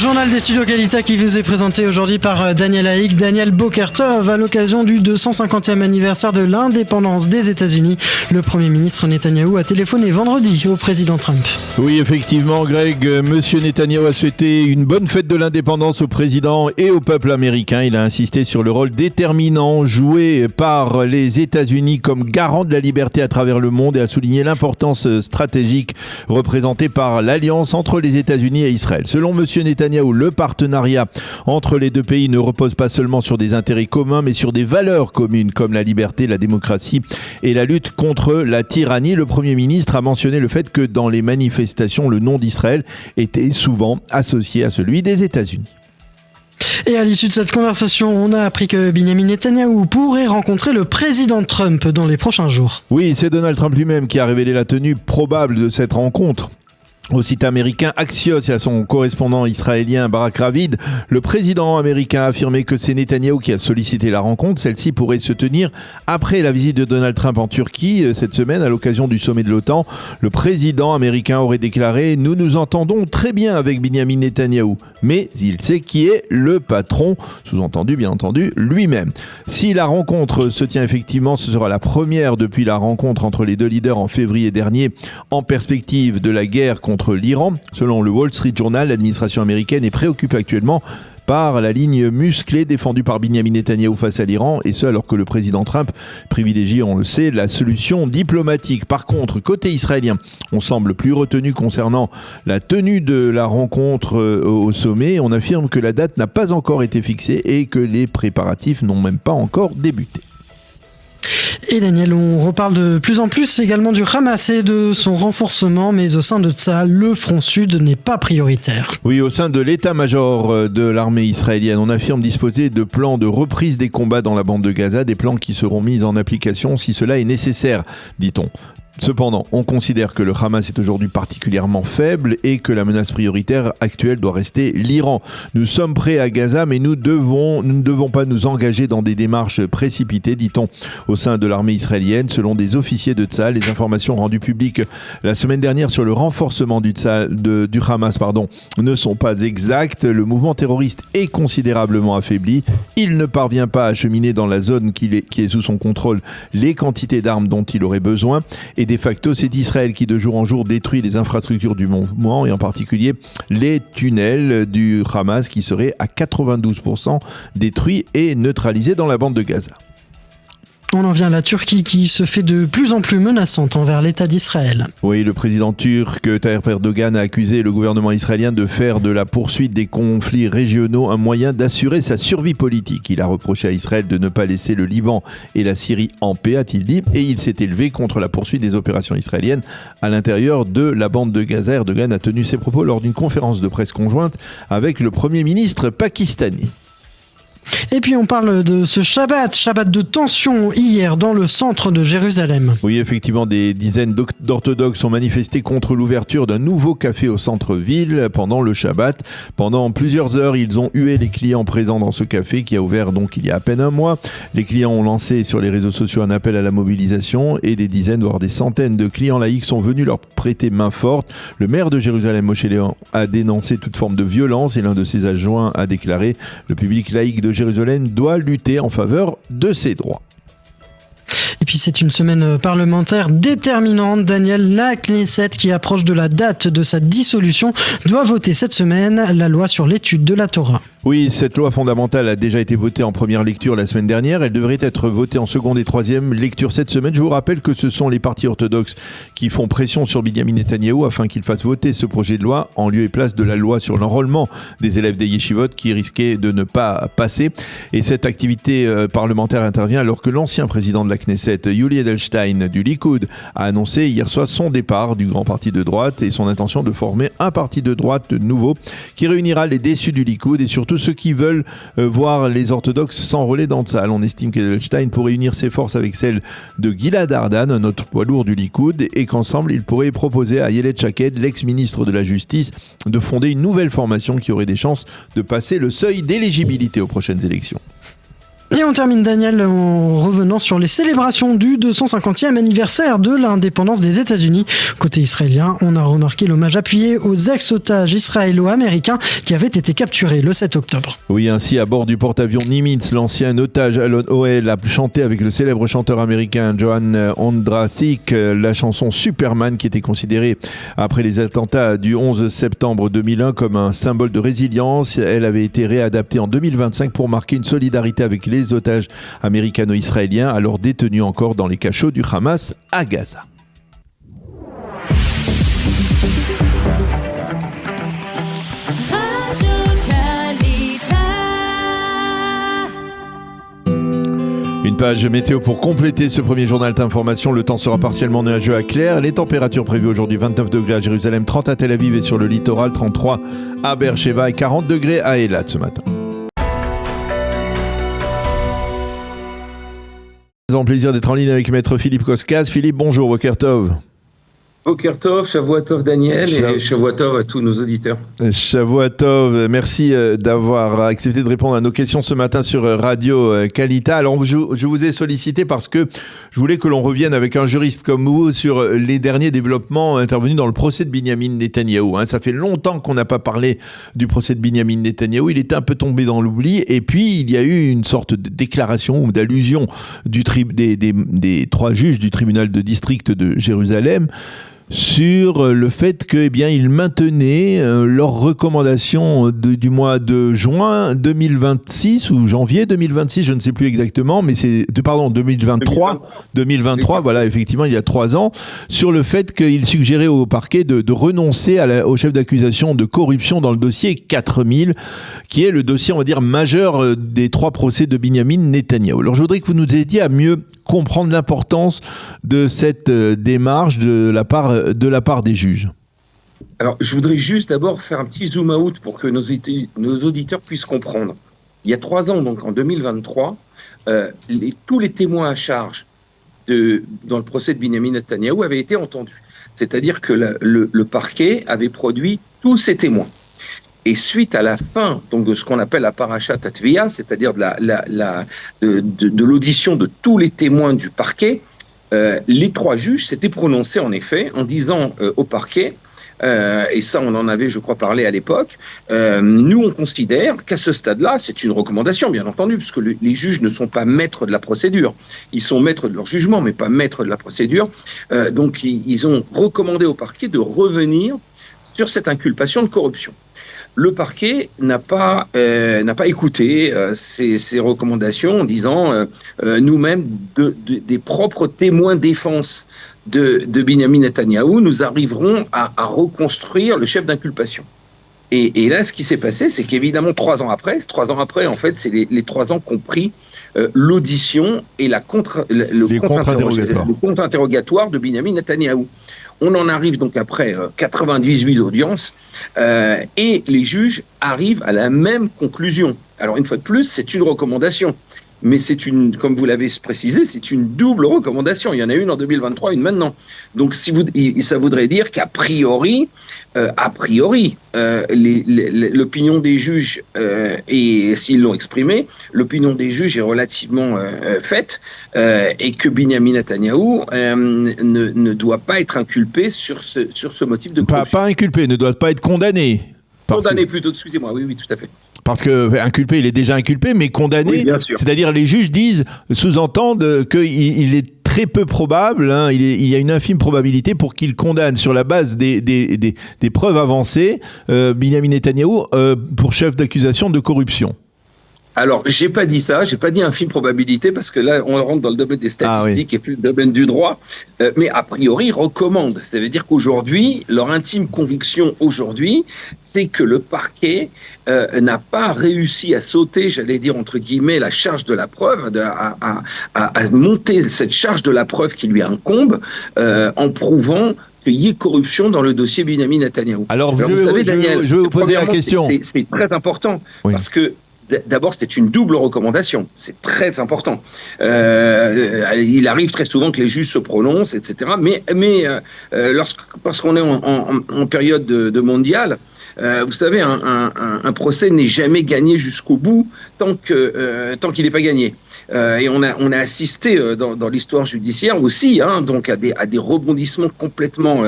Journal des studios Qualita qui vous est présenté aujourd'hui par Daniel Haïk, Daniel Bokertov, à l'occasion du 250e anniversaire de l'indépendance des États-Unis. Le Premier ministre Netanyahou a téléphoné vendredi au président Trump. Oui, effectivement, Greg, Monsieur Netanyahou a souhaité une bonne fête de l'indépendance au président et au peuple américain. Il a insisté sur le rôle déterminant joué par les États-Unis comme garant de la liberté à travers le monde et a souligné l'importance stratégique représentée par l'alliance entre les États-Unis et Israël. Selon Monsieur Netanyahou, le partenariat entre les deux pays ne repose pas seulement sur des intérêts communs, mais sur des valeurs communes comme la liberté, la démocratie et la lutte contre la tyrannie. Le Premier ministre a mentionné le fait que dans les manifestations, le nom d'Israël était souvent associé à celui des États-Unis. Et à l'issue de cette conversation, on a appris que Benjamin Netanyahou pourrait rencontrer le président Trump dans les prochains jours. Oui, c'est Donald Trump lui-même qui a révélé la tenue probable de cette rencontre. Au site américain Axios et à son correspondant israélien Barak Ravid, le président américain a affirmé que c'est Netanyahou qui a sollicité la rencontre. Celle-ci pourrait se tenir après la visite de Donald Trump en Turquie cette semaine à l'occasion du sommet de l'OTAN. Le président américain aurait déclaré « Nous nous entendons très bien avec Benjamin Netanyahou, mais il sait qui est le patron », sous-entendu bien entendu lui-même. Si la rencontre se tient effectivement, ce sera la première depuis la rencontre entre les deux leaders en février dernier en perspective de la guerre contre l'Iran. Selon le Wall Street Journal, l'administration américaine est préoccupée actuellement par la ligne musclée défendue par Benjamin Netanyahou face à l'Iran, et ce alors que le président Trump privilégie, on le sait, la solution diplomatique. Par contre, côté israélien, on semble plus retenu concernant la tenue de la rencontre au sommet. On affirme que la date n'a pas encore été fixée et que les préparatifs n'ont même pas encore débuté. Et Daniel, on reparle de plus en plus également du Hamas et de son renforcement, mais au sein de Tsahal, le front sud n'est pas prioritaire. Oui, au sein de l'état-major de l'armée israélienne, on affirme disposer de plans de reprise des combats dans la bande de Gaza, des plans qui seront mis en application si cela est nécessaire, dit-on. Cependant, on considère que le Hamas est aujourd'hui particulièrement faible et que la menace prioritaire actuelle doit rester l'Iran. Nous sommes prêts à Gaza, mais nous ne devons pas nous engager dans des démarches précipitées, dit-on au sein de l'armée israélienne. Selon des officiers de Tsahal, les informations rendues publiques la semaine dernière sur le renforcement du Hamas ne sont pas exactes. Le mouvement terroriste est considérablement affaibli. Il ne parvient pas à acheminer dans la zone qui est sous son contrôle les quantités d'armes dont il aurait besoin. Et de facto, c'est Israël qui de jour en jour détruit les infrastructures du mouvement et en particulier les tunnels du Hamas qui seraient à 92% détruits et neutralisés dans la bande de Gaza. On en vient à la Turquie qui se fait de plus en plus menaçante envers l'État d'Israël. Oui, le président turc Tayyip Erdogan a accusé le gouvernement israélien de faire de la poursuite des conflits régionaux un moyen d'assurer sa survie politique. Il a reproché à Israël de ne pas laisser le Liban et la Syrie en paix, a-t-il dit, et il s'est élevé contre la poursuite des opérations israéliennes à l'intérieur de la bande de Gaza. Erdogan a tenu ses propos lors d'une conférence de presse conjointe avec le Premier ministre pakistanais. Et puis on parle de ce Shabbat de tension hier dans le centre de Jérusalem. Oui, effectivement, des dizaines d'orthodoxes ont manifesté contre l'ouverture d'un nouveau café au centre-ville pendant le Shabbat. Pendant plusieurs heures, ils ont hué les clients présents dans ce café qui a ouvert donc il y a à peine un mois. Les clients ont lancé sur les réseaux sociaux un appel à la mobilisation et des dizaines, voire des centaines de clients laïcs sont venus leur prêter main forte. Le maire de Jérusalem, Moshe Léon, a dénoncé toute forme de violence et l'un de ses adjoints a déclaré « Le public laïque de Jérusalem doit lutter en faveur de ses droits ». Et puis c'est une semaine parlementaire déterminante. Daniel, la Knesset qui approche de la date de sa dissolution doit voter cette semaine la loi sur l'étude de la Torah. Oui, cette loi fondamentale a déjà été votée en première lecture la semaine dernière. Elle devrait être votée en seconde et troisième lecture cette semaine. Je vous rappelle que ce sont les partis orthodoxes qui font pression sur Benjamin Netanyahou afin qu'il fasse voter ce projet de loi en lieu et place de la loi sur l'enrôlement des élèves des yeshivot qui risquaient de ne pas passer. Et cette activité parlementaire intervient alors que l'ancien président de la Knesset, Yuli Edelstein du Likoud, a annoncé hier soir son départ du grand parti de droite et son intention de former un parti de droite nouveau qui réunira les déçus du Likoud et surtout ceux qui veulent voir les orthodoxes s'enrôler dans Tsahal. On estime qu'Edelstein pourrait unir ses forces avec celles de Gilad Ardan, un autre poids lourd du Likoud, et qu'ensemble, il pourrait proposer à Ayelet Shaked, l'ex-ministre de la Justice, de fonder une nouvelle formation qui aurait des chances de passer le seuil d'éligibilité aux prochaines élections. Et on termine, Daniel, en revenant sur les célébrations du 250e anniversaire de l'indépendance des États-Unis. Côté israélien, on a remarqué l'hommage appuyé aux ex-otages israélo-américains qui avaient été capturés le 7 octobre. Oui, ainsi, à bord du porte-avions Nimitz, l'ancien otage Alon Ohel a chanté avec le célèbre chanteur américain Johan Ondrasik la chanson Superman, qui était considérée, après les attentats du 11 septembre 2001, comme un symbole de résilience. Elle avait été réadaptée en 2025 pour marquer une solidarité avec les otages américano-israéliens, alors détenus encore dans les cachots du Hamas à Gaza. Une page météo pour compléter ce premier journal d'information. Le temps sera partiellement nuageux à clair. Les températures prévues aujourd'hui: 29 degrés à Jérusalem, 30 à Tel Aviv et sur le littoral, 33 à Beersheva et 40 degrés à Eilat ce matin. Nous avons le plaisir d'être en ligne avec maître Philippe Koskas. Philippe, bonjour, Boker Tov. Boker Tov, Shavua Tov Daniel et Shavua Tov à tous nos auditeurs. Shavua Tov, merci d'avoir accepté de répondre à nos questions ce matin sur Radio Kalita. Alors je vous ai sollicité parce que je voulais que l'on revienne avec un juriste comme vous sur les derniers développements intervenus dans le procès de Binyamin Netanyahou. Ça fait longtemps qu'on n'a pas parlé du procès de Binyamin Netanyahou. Il était un peu tombé dans l'oubli et puis il y a eu une sorte de déclaration ou d'allusion des trois juges du tribunal de district de Jérusalem sur le fait qu'ils maintenaient leurs recommandations du mois de juin 2026 ou janvier 2026, je ne sais plus exactement, mais c'est 2023, voilà, effectivement, il y a 3 ans, sur le fait qu'ils suggéraient au parquet de renoncer au chef d'accusation de corruption dans le dossier 4000, qui est le dossier, on va dire, majeur des 3 procès de Binyamin Netanyahou. Alors, je voudrais que vous nous aidiez à mieux comprendre l'importance de cette démarche de la part des juges. Alors, je voudrais juste d'abord faire un petit zoom out pour que nos auditeurs puissent comprendre. Il y a 3 ans, donc en 2023, tous les témoins à charge dans le procès de Binyamin Netanyahou avaient été entendus. C'est-à-dire que le parquet avait produit tous ces témoins. Et suite à la fin donc, de ce qu'on appelle la parashat Atviya, c'est-à-dire de l'audition de tous les témoins du parquet, les 3 juges s'étaient prononcés en effet en disant au parquet, et ça on en avait je crois parlé à l'époque, nous on considère qu'à ce stade-là, c'est une recommandation bien entendu, puisque les juges ne sont pas maîtres de la procédure, ils sont maîtres de leur jugement mais pas maîtres de la procédure, donc ils ont recommandé au parquet de revenir sur cette inculpation de corruption. Le parquet n'a pas écouté ces recommandations en disant nous-mêmes des propres témoins défense de Binyamin Netanyahou, nous arriverons à reconstruire le chef d'inculpation. Et là, ce qui s'est passé, c'est qu'évidemment, 3 ans après, en fait, c'est les 3 ans qu'ont pris l'audition et le contre-interrogatoire de Binyamin Netanyahou. On en arrive donc après 98 audiences et les juges arrivent à la même conclusion. Alors une fois de plus, c'est une recommandation. Mais comme vous l'avez précisé, c'est une double recommandation. Il y en a une en 2023, une maintenant. Donc ça voudrait dire qu'a priori, l'opinion des juges, et s'ils l'ont exprimé, l'opinion des juges est relativement faite, et que Binyamin Netanyahou ne doit pas être inculpé sur ce motif de corruption. Pas inculpé, ne doit pas être condamné. Condamné plutôt, excusez-moi, oui, tout à fait. Parce que inculpé, il est déjà inculpé, mais condamné, oui, c'est-à-dire les juges sous-entendent qu'il est très peu probable, il y a une infime probabilité pour qu'il condamne sur la base des preuves avancées Binyamin Netanyahou pour chef d'accusation de corruption. Alors, j'ai pas dit ça, j'ai pas dit infime probabilité, parce que là, on rentre dans le domaine des statistiques et plus le domaine du droit, mais a priori, recommande. Ça veut dire qu'aujourd'hui, leur intime conviction aujourd'hui, c'est que le parquet n'a pas réussi à sauter, j'allais dire entre guillemets, la charge de la preuve, à monter cette charge de la preuve qui lui incombe, en prouvant qu'il y ait corruption dans le dossier Binyamin Netanyahou. Alors vous savez, Daniel, je vais vous poser la question. C'est très important, parce que d'abord, c'était une double recommandation. C'est très important. Il arrive très souvent que les juges se prononcent, etc. Mais parce qu'on est en période de mondiale, Vous savez, un procès n'est jamais gagné jusqu'au bout tant qu'il n'est pas gagné. Et on a assisté dans l'histoire judiciaire aussi, donc à des rebondissements complètement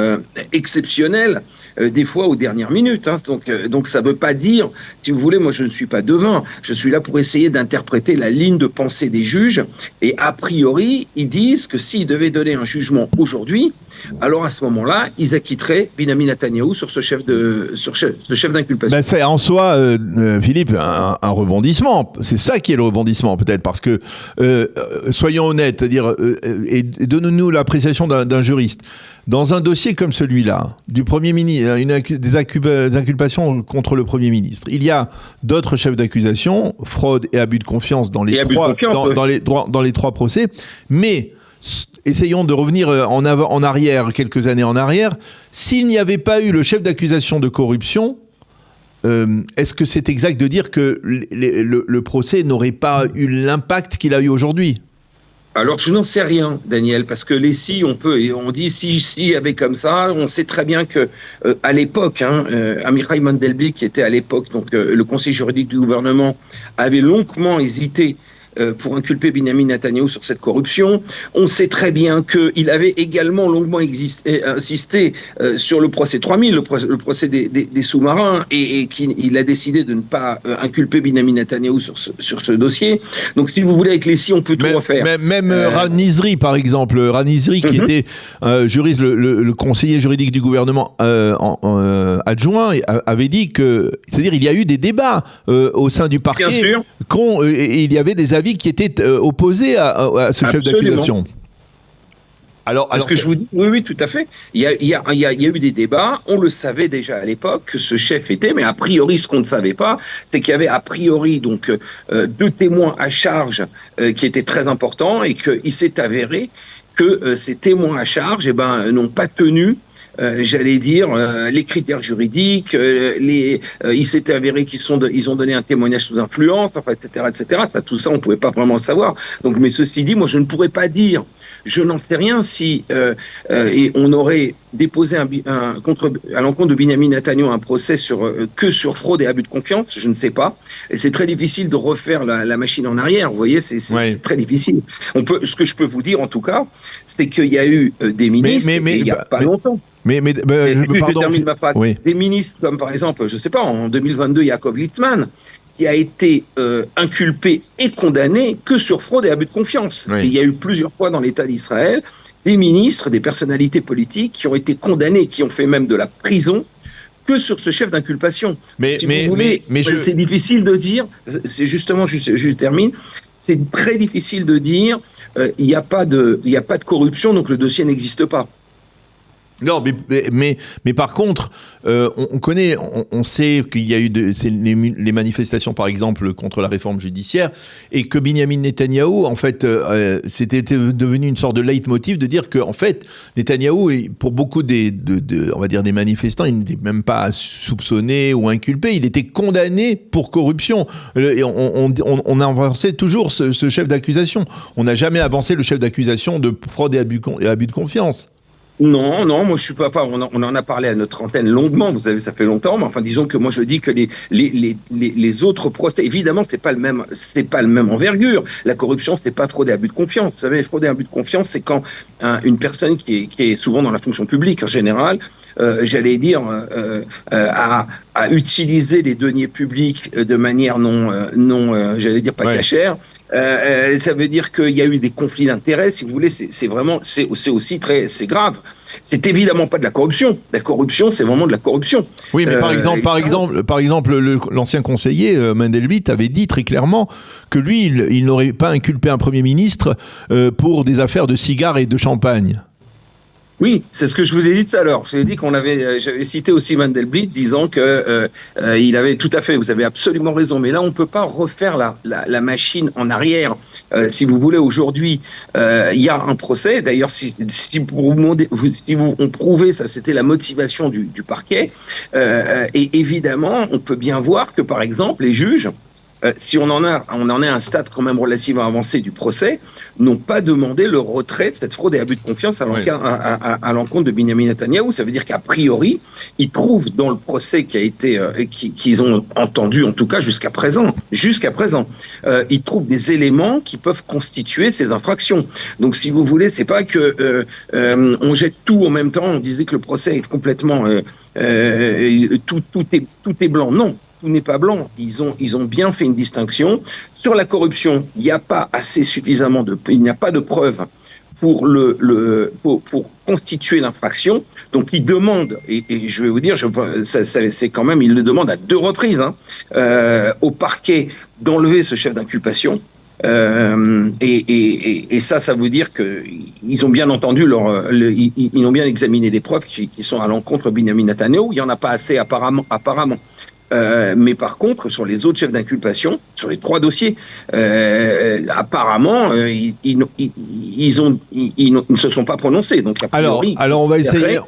exceptionnels, des fois aux dernières minutes. Donc ça ne veut pas dire, si vous voulez, moi je ne suis pas devin, je suis là pour essayer d'interpréter la ligne de pensée des juges. Et a priori, ils disent que s'ils devaient donner un jugement aujourd'hui, alors à ce moment-là, ils acquitteraient Binyamin Netanyahou sur ce chef d'inculpation. Ben c'est en soi, Philippe, un rebondissement. C'est ça qui est le rebondissement, peut-être, parce que, soyons honnêtes, et donnons-nous l'appréciation d'un juriste. Dans un dossier comme celui-là, du Premier ministre, des inculpations contre le Premier ministre, il y a d'autres chefs d'accusation, fraude et abus de confiance dans les trois procès, mais essayons de revenir en arrière, quelques années en arrière. S'il n'y avait pas eu le chef d'accusation de corruption, est-ce que c'est exact de dire que le procès n'aurait pas eu l'impact qu'il a eu aujourd'hui ? Alors, je n'en sais rien, Daniel, parce que les si, on dit si il y avait comme ça, on sait très bien que à l'époque, Amichai Mandelblit, qui était à l'époque donc le conseiller juridique du gouvernement, avait longuement hésité pour inculper Binyamin Netanyahou sur cette corruption. On sait très bien qu'il avait également longuement insisté sur le procès 3000, le procès des sous-marins, et qu'il a décidé de ne pas inculper Binyamin Netanyahou sur ce dossier. Donc, si vous voulez, avec les si, on peut tout refaire. Même Ran Nizri, par exemple, Ran Nizri, qui était juriste, le conseiller juridique du gouvernement adjoint, avait dit que, c'est-à-dire, il y a eu des débats au sein du parquet, et il y avait des avis qui étaient opposés à ce chef d'accusation. Alors, que je vous dis, oui, tout à fait. Il y a eu des débats. On le savait déjà à l'époque que ce chef était, mais a priori, ce qu'on ne savait pas, c'est qu'il y avait a priori donc 2 témoins à charge qui étaient très importants, et qu'il s'est avéré que ces témoins à charge, n'ont pas tenu. J'allais dire les critères juridiques, il s'était avéré qu'ils ont donné un témoignage sous influence, etc. Tout ça, on ne pouvait pas vraiment le savoir. Donc, mais ceci dit, moi, je ne pourrais pas dire, je n'en sais rien si et on aurait déposé à l'encontre de Binyamin Netanyahou un procès que sur fraude et abus de confiance, je ne sais pas. Et c'est très difficile de refaire la machine en arrière. Vous voyez, c'est très difficile. Ce que je peux vous dire, en tout cas, c'est qu'il y a eu des ministres il n'y a pas longtemps. Je termine ma phrase. Oui. Des ministres comme par exemple, je ne sais pas, en 2022, Yaakov Litzman, qui a été inculpé et condamné que sur fraude et abus de confiance. Oui. Et il y a eu plusieurs fois dans l'État d'Israël des ministres, des personnalités politiques qui ont été condamnés, qui ont fait même de la prison, que sur ce chef d'inculpation. C'est difficile de dire, c'est justement, je termine, c'est très difficile de dire, il n'y a pas de corruption, donc le dossier n'existe pas. Non, mais par contre, on connaît, on sait qu'il y a eu les manifestations, par exemple, contre la réforme judiciaire, et que Binyamin Netanyahou, en fait, c'était devenu une sorte de leitmotiv de dire que, en fait, Netanyahou, pour beaucoup on va dire des manifestants, il n'était même pas soupçonné ou inculpé, il était condamné pour corruption. Et on avançait toujours ce chef d'accusation. On n'a jamais avancé le chef d'accusation de fraude et abus de confiance. Non, moi je suis pas. Enfin, on en a parlé à notre antenne longuement. Vous savez, ça fait longtemps. Mais enfin, disons que moi je dis que les autres procès, évidemment, c'est pas le même envergure. La corruption, c'est pas fraude et abus de confiance. Vous savez, fraude et abus de confiance, c'est quand une personne qui est souvent dans la fonction publique en général, j'allais dire, à utiliser les deniers publics de manière non, j'allais dire pas cachère. Ça veut dire qu'il y a eu des conflits d'intérêts, si vous voulez. C'est aussi c'est grave. C'est évidemment pas de la corruption. La corruption, c'est vraiment de la corruption. Oui, mais par exemple, l'ancien conseiller Mandelblit avait dit très clairement que lui, il n'aurait pas inculpé un Premier ministre pour des affaires de cigares et de champagne. Oui, c'est ce que je vous ai dit tout à l'heure. Je vous ai dit j'avais cité aussi Mandelblit disant que il avait tout à fait, vous avez absolument raison, mais là on peut pas refaire la machine en arrière. Si vous voulez, aujourd'hui, il y a un procès. D'ailleurs, si on prouvait ça, c'était la motivation du parquet. Et évidemment, on peut bien voir que par exemple les juges si on en est à un stade quand même relativement avancé du procès, n'ont pas demandé le retrait de cette fraude et abus de confiance à l'encontre de Benyamin Netanyahou. Ça veut dire qu'a priori, ils trouvent dans le procès qui a été, qu'ils ont entendu en tout cas jusqu'à présent, ils trouvent des éléments qui peuvent constituer ces infractions. Donc, si vous voulez, c'est pas que on jette tout en même temps. On disait que le procès est complètement tout est blanc. Non, tout n'est pas blanc. Ils ont bien fait une distinction sur la corruption. Il n'y a pas il n'y a pas de preuves pour constituer l'infraction. Donc, ils demandent, et je vais vous dire, c'est quand même, ils le demandent à 2 reprises au parquet d'enlever ce chef d'inculpation. Et ça veut dire qu'ils ont bien entendu ils ont bien examiné des preuves qui sont à l'encontre de Benyamin Netanyahou. Il n'y en a pas assez apparemment. Mais par contre, sur les autres chefs d'inculpation, sur les 3 dossiers, apparemment, ils ne se sont pas prononcés. Donc, a priori, alors on va essayer.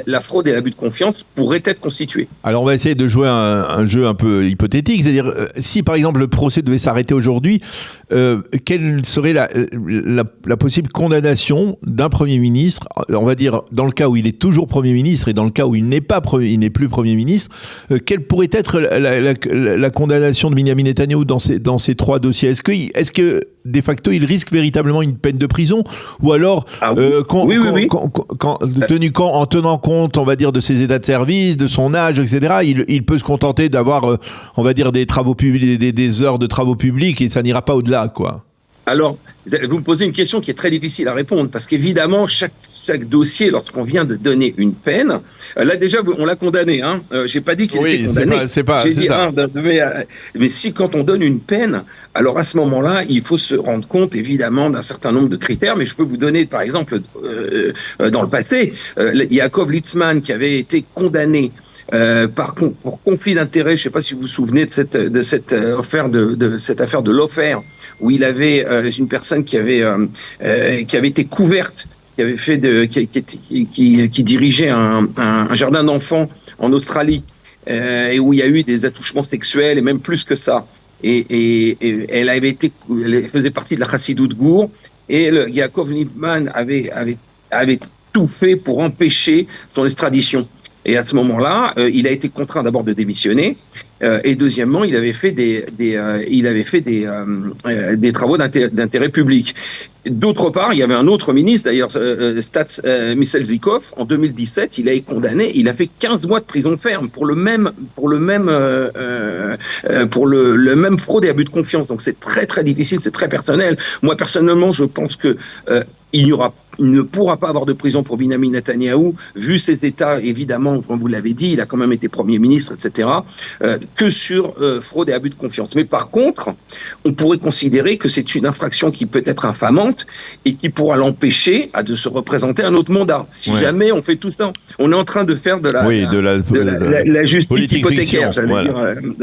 La fraude et l'abus de confiance pourraient être constitués. Alors on va essayer de jouer un jeu un peu hypothétique, c'est-à-dire si par exemple le procès devait s'arrêter aujourd'hui, quelle serait la possible condamnation d'un Premier ministre, on va dire dans le cas où il est toujours Premier ministre et dans le cas où il n'est plus Premier ministre, quelle pourrait être la condamnation de Benyamin Netanyahou dans ces 3 dossiers? Est-ce que de facto il risque véritablement une peine de prison, ou alors en tenant compte, on va dire, de ses états de service, de son âge, etc., il peut se contenter d'avoir, on va dire, des travaux publics, des heures de travaux publics, et ça n'ira pas au-delà, quoi. Alors, vous me posez une question qui est très difficile à répondre, parce qu'évidemment, chaque dossier, lorsqu'on vient de donner une peine, là déjà, on l'a condamné. J'ai pas dit qu'il était condamné. J'ai dit, mais si quand on donne une peine, alors à ce moment-là, il faut se rendre compte évidemment d'un certain nombre de critères. Mais je peux vous donner, par exemple, dans le passé, Yaakov Litzman qui avait été condamné pour conflit d'intérêts. Je ne sais pas si vous vous souvenez de cette affaire de Lofer, où il avait une personne qui avait été couverte, qui dirigeait un jardin d'enfants en Australie, et où il y a eu des attouchements sexuels et même plus que ça. Et elle faisait partie de la Chassidoute Gour, et Yaakov Litzman avait tout fait pour empêcher son extradition. Et à ce moment-là, il a été contraint d'abord de démissionner, et deuxièmement, il avait fait des travaux d'intérêt public. D'autre part, il y avait un autre ministre, d'ailleurs, Stats Misselzikov, en 2017, il a été condamné, il a fait 15 mois de prison ferme pour le même fraude et abus de confiance. Donc c'est très très difficile, c'est très personnel. Moi personnellement, je pense que il ne pourra pas avoir de prison pour Benyamin Netanyahou, vu ses états, évidemment, comme vous l'avez dit, il a quand même été Premier ministre, etc., que sur fraude et abus de confiance. Mais par contre, on pourrait considérer que c'est une infraction qui peut être infamante et qui pourra l'empêcher de se représenter un autre mandat. Si jamais on fait tout ça, on est en train de faire de la justice hypothécaire, j'allais dire.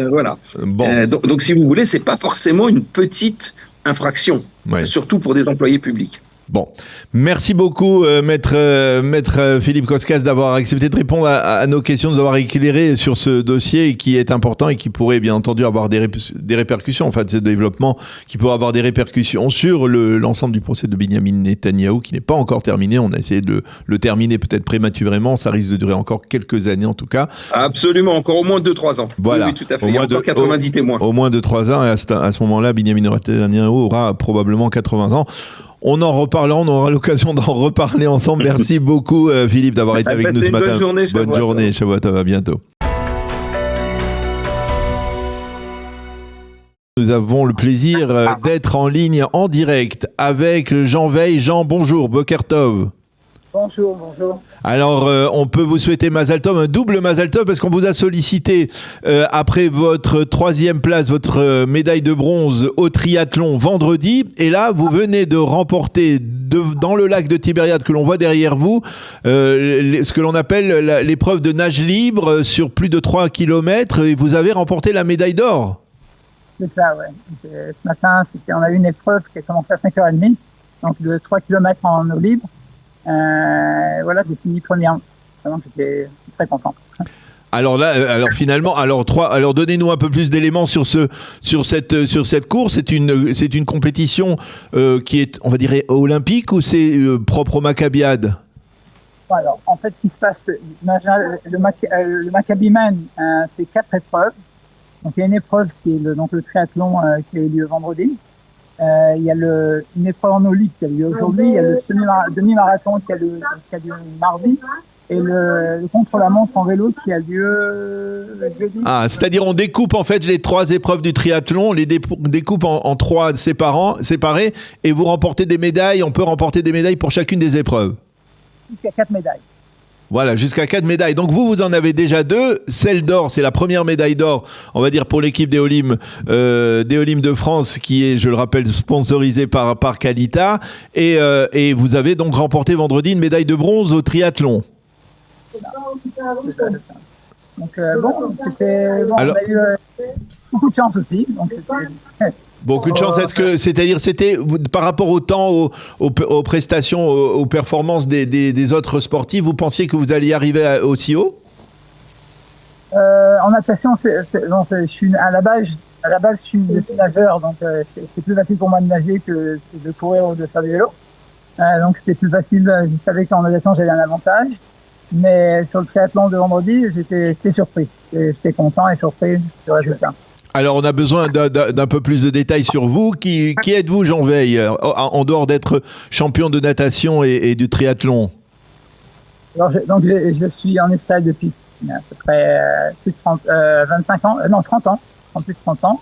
Voilà. Bon. Donc, si vous voulez, c'est pas forcément une petite infraction, surtout pour des employés publics. Bon, merci beaucoup maître Philippe Koskas d'avoir accepté de répondre à nos questions, de nous avoir éclairé sur ce dossier qui est important et qui pourrait bien entendu avoir des répercussions, enfin de ce développement qui pourrait avoir des répercussions sur l'ensemble du procès de Benyamin Netanyahou qui n'est pas encore terminé. On a essayé de le terminer peut-être prématurément, ça risque de durer encore quelques années en tout cas. Absolument, encore au moins 2-3 ans. Voilà, oui, tout à fait. Il y a encore 90 témoins. Au moins 2-3 ans, et à ce moment-là, Benyamin Netanyahou aura probablement 80 ans. On en reparlera, on aura l'occasion d'en reparler ensemble. Merci beaucoup Philippe d'avoir été avec nous ce matin. Bonne journée, Shavuot Tov, à bientôt. Nous avons le plaisir d'être en ligne en direct avec Jean Veil. Jean, bonjour, Boker Tov. Bonjour, bonjour. Alors, on peut vous souhaiter Mazal Tov, un double Mazal Tov, parce qu'on vous a sollicité après votre 3e place, votre médaille de bronze au triathlon vendredi. Et là, vous venez de remporter dans le lac de Tibériade que l'on voit derrière vous, ce que l'on appelle l'épreuve de nage libre sur plus de 3 km. Et vous avez remporté la médaille d'or. C'est ça, ouais. Ce matin, on a eu une épreuve qui a commencé à 5h30, donc de 3 km en eau libre. Voilà, j'ai fini première. Vraiment, j'étais très content. Alors là, finalement, alors donnez-nous un peu plus d'éléments sur cette course. C'est une compétition qui est, on va dire, olympique, ou c'est propre au Maccabiade? Alors, en fait, ce qui se passe, le Maccabiman, c'est 4 épreuves. Donc, il y a une épreuve qui est le triathlon qui a eu lieu vendredi. Il y a une épreuve en eau libre qui a eu lieu aujourd'hui. Il y a le demi-marathon qui a lieu mardi. Et le contre-la-montre en vélo qui a lieu jeudi. Ah, c'est-à-dire on découpe en fait les 3 épreuves du triathlon, on les découpe en 3 séparées, et vous remportez des médailles. On peut remporter des médailles pour chacune des épreuves. Jusqu'à 4 médailles. Voilà, jusqu'à 4 médailles. Donc vous en avez déjà 2. Celle d'or, c'est la première médaille d'or, on va dire, pour l'équipe d'Éolim de France, qui est, je le rappelle, sponsorisée par Qualita. Et vous avez donc remporté vendredi une médaille de bronze au triathlon. Donc c'était bon. Alors, on a eu beaucoup de chance aussi. Donc c'était beaucoup de chance. C'est-à-dire, c'était par rapport au temps, aux prestations, aux performances des autres sportifs, vous pensiez que vous alliez arriver aussi haut? En natation, je suis à la base, je suis nageur, donc c'est plus facile pour moi de nager que de courir ou de faire du vélo. Donc c'était plus facile. Je savais qu'en natation j'avais un avantage. Mais sur le triathlon de vendredi, j'étais surpris. J'étais content et surpris du résultat. Alors, on a besoin d'un peu plus de détails sur vous. Qui êtes-vous, Jean Veil, en dehors d'être champion de natation et du triathlon? Alors, je suis en Israël depuis à peu près plus de 25 ans, non 30 ans, plus de 30 ans.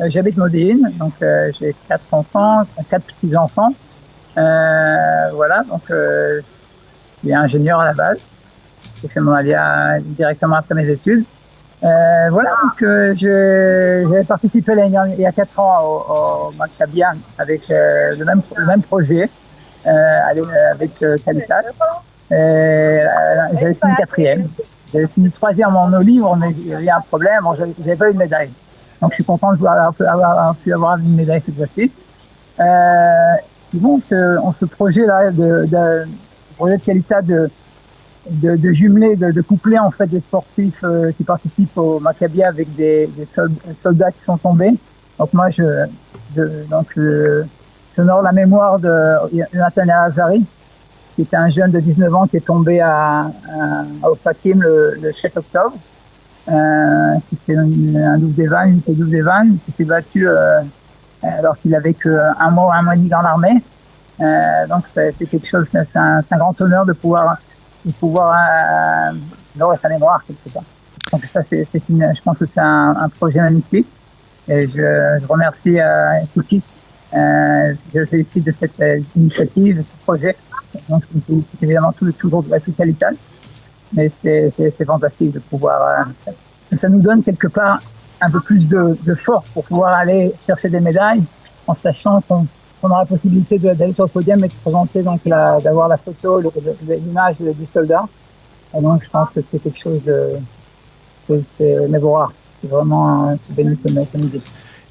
J'habite Modéine, donc j'ai 4 enfants, 4 petits-enfants. Voilà, donc je suis ingénieur à la base. J'ai fait mon alia directement après mes études. Voilà, donc j'avais participé il y a 4 ans au Maccabia avec le même projet avec Qualita. J'avais fini 4e. J'avais fini 3e en eau libre, mais il y avait un problème. Bon, j'avais pas eu de médaille. Donc je suis content de avoir pu avoir une médaille cette fois-ci. Bon, ce projet-là de projet de Qualita de jumeler, de coupler en fait des sportifs qui participent au Maccabia avec des soldats qui sont tombés. Donc moi, j'honore la mémoire de Jonathan Azari, qui était un jeune de 19 ans qui est tombé au Fakim le 7 octobre, qui était un 12 des vannes, qui s'est battu alors qu'il avait que un mois et demi dans l'armée. Donc c'est quelque chose, c'est un grand honneur de pouvoir honorer sa mémoire quelque part. Donc ça je pense que c'est un projet magnifique et je remercie Kiki. Je le félicite de cette initiative, de ce projet. Donc je félicite évidemment tout le groupe de Qualita. Mais c'est fantastique de pouvoir. Ça nous donne quelque part un peu plus de force pour pouvoir aller chercher des médailles en sachant qu'on aura la possibilité d'aller sur le podium et de présenter, donc d'avoir la photo, l'image du soldat. Et donc, je pense que c'est quelque chose c'est mémorable. C'est vraiment béni comme idée.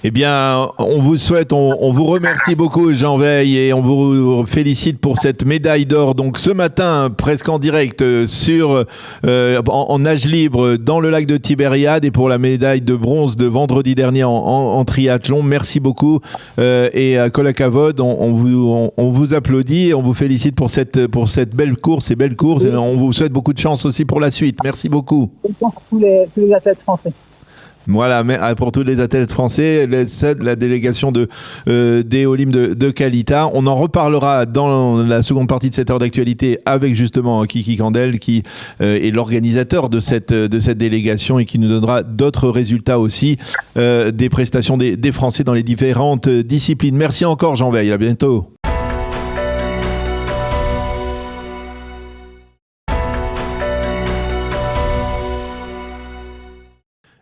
Eh bien, on vous souhaite, on vous remercie beaucoup, Jean Veil, et on vous félicite pour cette médaille d'or. Donc, ce matin, presque en direct, en nage libre dans le lac de Tibériade, et pour la médaille de bronze de vendredi dernier en triathlon. Merci beaucoup. Et à Kol Hakavod, on vous applaudit et on vous félicite pour cette belle course et belle course. Et on vous souhaite beaucoup de chance aussi pour la suite. Merci beaucoup. Et pour tous les athlètes français. Voilà, mais pour tous les athlètes français, la délégation d'Éolim de Qualita. On en reparlera dans la seconde partie de cette heure d'actualité avec justement Kiki Kandel, qui est l'organisateur de cette délégation et qui nous donnera d'autres résultats aussi des prestations des Français dans les différentes disciplines. Merci encore, Jean Veil. À bientôt.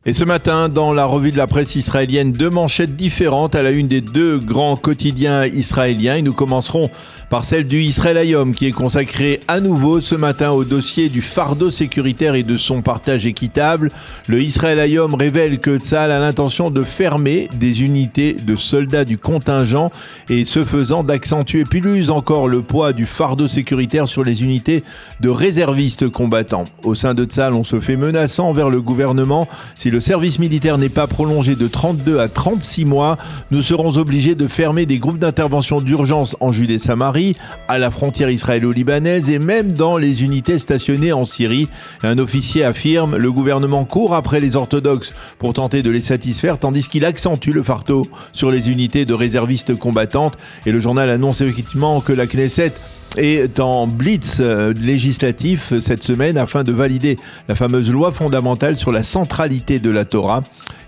Et ce matin, dans la revue de la presse israélienne, 2 manchettes différentes à la une des 2 grands quotidiens israéliens. Et nous commencerons par celle du Israël Hayom, qui est consacrée à nouveau ce matin au dossier du fardeau sécuritaire et de son partage équitable. Le Israël Hayom révèle que Tsahal a l'intention de fermer des unités de soldats du contingent et ce faisant d'accentuer plus encore le poids du fardeau sécuritaire sur les unités de réservistes combattants. Au sein de Tsahal, on se fait menaçant envers le gouvernement. Si le service militaire n'est pas prolongé de 32 à 36 mois, nous serons obligés de fermer des groupes d'intervention d'urgence en Judée-Samarie, à la frontière israélo-libanaise et même dans les unités stationnées en Syrie. Un officier affirme: le gouvernement court après les orthodoxes pour tenter de les satisfaire, tandis qu'il accentue le fardeau sur les unités de réservistes combattantes. Et le journal annonce effectivement que la Knesset est en blitz législatif cette semaine afin de valider la fameuse loi fondamentale sur la centralité de la Torah.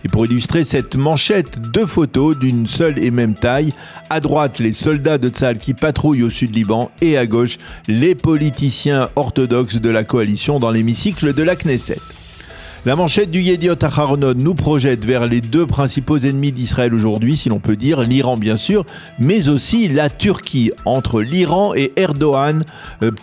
Et pour illustrer cette manchette, 2 photos d'une seule et même taille. À droite, les soldats de Tsahal qui patrouillent au sud Liban et à gauche, les politiciens orthodoxes de la coalition dans l'hémicycle de la Knesset. La manchette du Yediot Aharonot nous projette vers les 2 principaux ennemis d'Israël aujourd'hui, si l'on peut dire, l'Iran bien sûr, mais aussi la Turquie, entre l'Iran et Erdogan.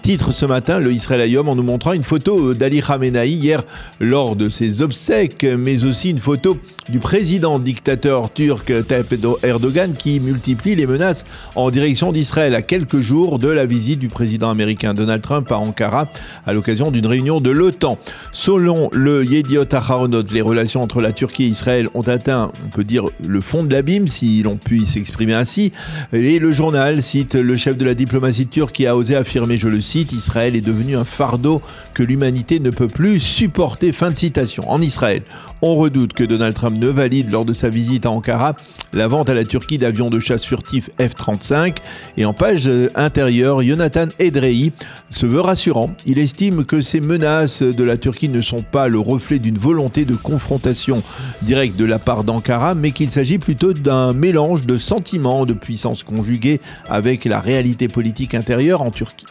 Titre ce matin, le Israël Hayom, en nous montrant une photo d'Ali Khamenei hier lors de ses obsèques, mais aussi une photo du président dictateur turc Tayyip Erdogan qui multiplie les menaces en direction d'Israël à quelques jours de la visite du président américain Donald Trump à Ankara à l'occasion d'une réunion de l'OTAN. Selon le Yediot Aharonot, les relations entre la Turquie et Israël ont atteint, on peut dire, le fond de l'abîme, si l'on peut s'exprimer ainsi. Et le journal cite le chef de la diplomatie turque qui a osé affirmer, je le cite, « Israël est devenu un fardeau que l'humanité ne peut plus supporter ». Fin de citation. En Israël, on redoute que Donald Trump ne valide lors de sa visite à Ankara la vente à la Turquie d'avions de chasse furtifs F-35. Et en page intérieure, Jonathan Edrei se veut rassurant. Il estime que ces menaces de la Turquie ne sont pas le reflet d'une volonté de confrontation directe de la part d'Ankara, mais qu'il s'agit plutôt d'un mélange de sentiments de puissance conjuguée avec la réalité politique intérieure en Turquie.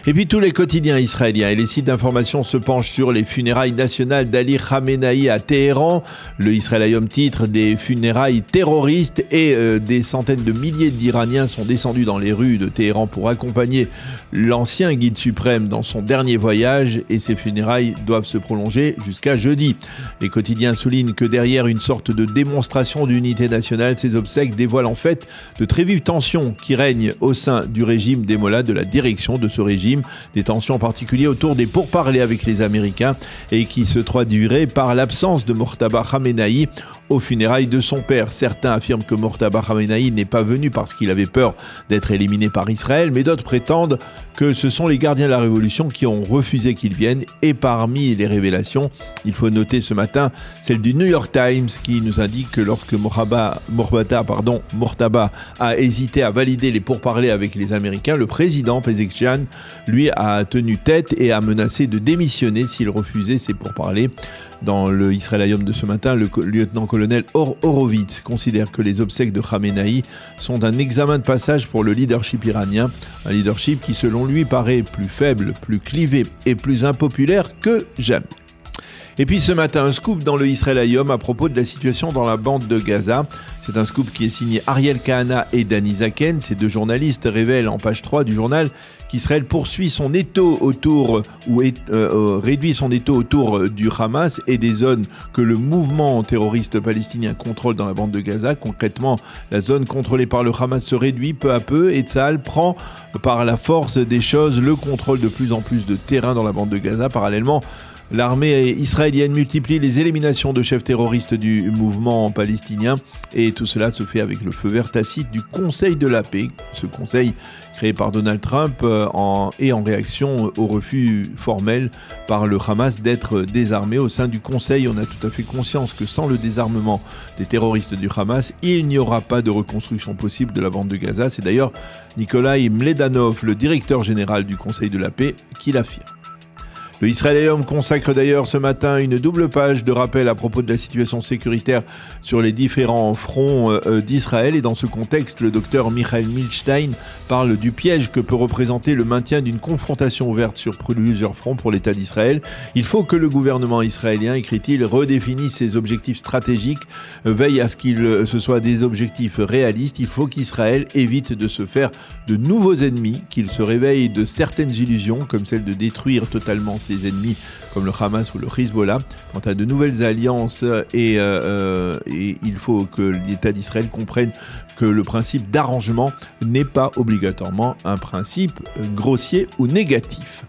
Et puis tous les quotidiens israéliens et les sites d'information se penchent sur les funérailles nationales d'Ali Khamenei à Téhéran. Le Israël Hayom titre des funérailles terroristes et des centaines de milliers d'Iraniens sont descendus dans les rues de Téhéran pour accompagner l'ancien guide suprême dans son dernier voyage et ces funérailles doivent se prolonger jusqu'à jeudi. Les quotidiens soulignent que derrière une sorte de démonstration d'unité nationale, ces obsèques dévoilent en fait de très vives tensions qui règnent au sein du régime des Mollahs, de la direction de ce régime. Des tensions en particulier autour des pourparlers avec les Américains et qui se traduiraient par l'absence de Mojtaba Khamenei aux funérailles de son père. Certains affirment que Mojtaba Khamenei n'est pas venu parce qu'il avait peur d'être éliminé par Israël, mais d'autres prétendent que ce sont les gardiens de la Révolution qui ont refusé qu'il vienne. Et parmi les révélations, il faut noter ce matin celle du New York Times qui nous indique que lorsque Mojtaba a hésité à valider les pourparlers avec les Américains, le président Pezeshkian lui a tenu tête et a menacé de démissionner s'il refusait ces pourparlers. Dans le Israël Hayom de ce matin, le lieutenant-colonel Horowitz considère que les obsèques de Khamenei sont un examen de passage pour le leadership iranien, un leadership qui selon lui paraît plus faible, plus clivé et plus impopulaire que jamais. Et puis ce matin, un scoop dans le Israël Hayom à propos de la situation dans la bande de Gaza. C'est un scoop qui est signé Ariel Kahana et Dani Zaken. Ces 2 journalistes révèlent en page 3 du journal qu'Israël poursuit son étau autour, réduit son étau autour du Hamas et des zones que le mouvement terroriste palestinien contrôle dans la bande de Gaza. Concrètement, la zone contrôlée par le Hamas se réduit peu à peu et Tsahal prend par la force des choses le contrôle de plus en plus de terrain dans la bande de Gaza. Parallèlement, l'armée israélienne multiplie les éliminations de chefs terroristes du mouvement palestinien et tout cela se fait avec le feu vert tacite du Conseil de la paix. Ce conseil créé par Donald Trump en réaction au refus formel par le Hamas d'être désarmé. Au sein du Conseil, on a tout à fait conscience que sans le désarmement des terroristes du Hamas, il n'y aura pas de reconstruction possible de la bande de Gaza. C'est d'ailleurs Nikolai Mledanov, le directeur général du Conseil de la paix, qui l'affirme. Le Israélium consacre d'ailleurs ce matin une double page de rappel à propos de la situation sécuritaire sur les différents fronts d'Israël. Et dans ce contexte, le docteur Michael Milstein parle du piège que peut représenter le maintien d'une confrontation ouverte sur plusieurs fronts pour l'État d'Israël. Il faut que le gouvernement israélien, écrit-il, redéfinisse ses objectifs stratégiques, veille à ce ce soit des objectifs réalistes. Il faut qu'Israël évite de se faire de nouveaux ennemis, qu'il se réveille de certaines illusions, comme celle de détruire totalement ses ennemis, comme le Hamas ou le Hezbollah. Quant à de nouvelles alliances, et il faut que l'État d'Israël comprenne que le principe d'arrangement n'est pas obligatoirement un principe grossier ou négatif.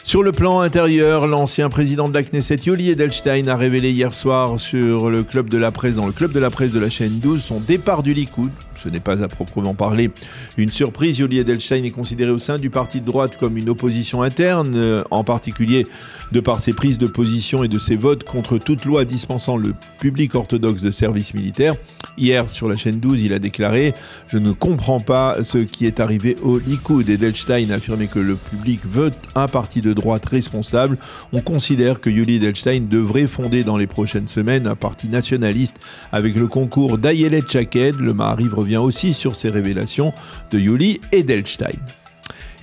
Sur le plan intérieur, l'ancien président de la Knesset, Yuli Edelstein, a révélé hier soir dans le club de la presse de la chaîne 12 son départ du Likoud. Ce n'est pas à proprement parler une surprise. Yuli Edelstein est considéré au sein du parti de droite comme une opposition interne, en particulier de par ses prises de position et de ses votes contre toute loi dispensant le public orthodoxe de service militaire. Hier, sur la chaîne 12, il a déclaré « Je ne comprends pas ce qui est arrivé au Likoud ». Edelstein a affirmé que le public veut un parti de droite responsable. On considère que Yuli Edelstein devrait fonder dans les prochaines semaines un parti nationaliste avec le concours d'Ayelet Shaked. Le Maariv revient aussi sur ces révélations de Yuli Edelstein.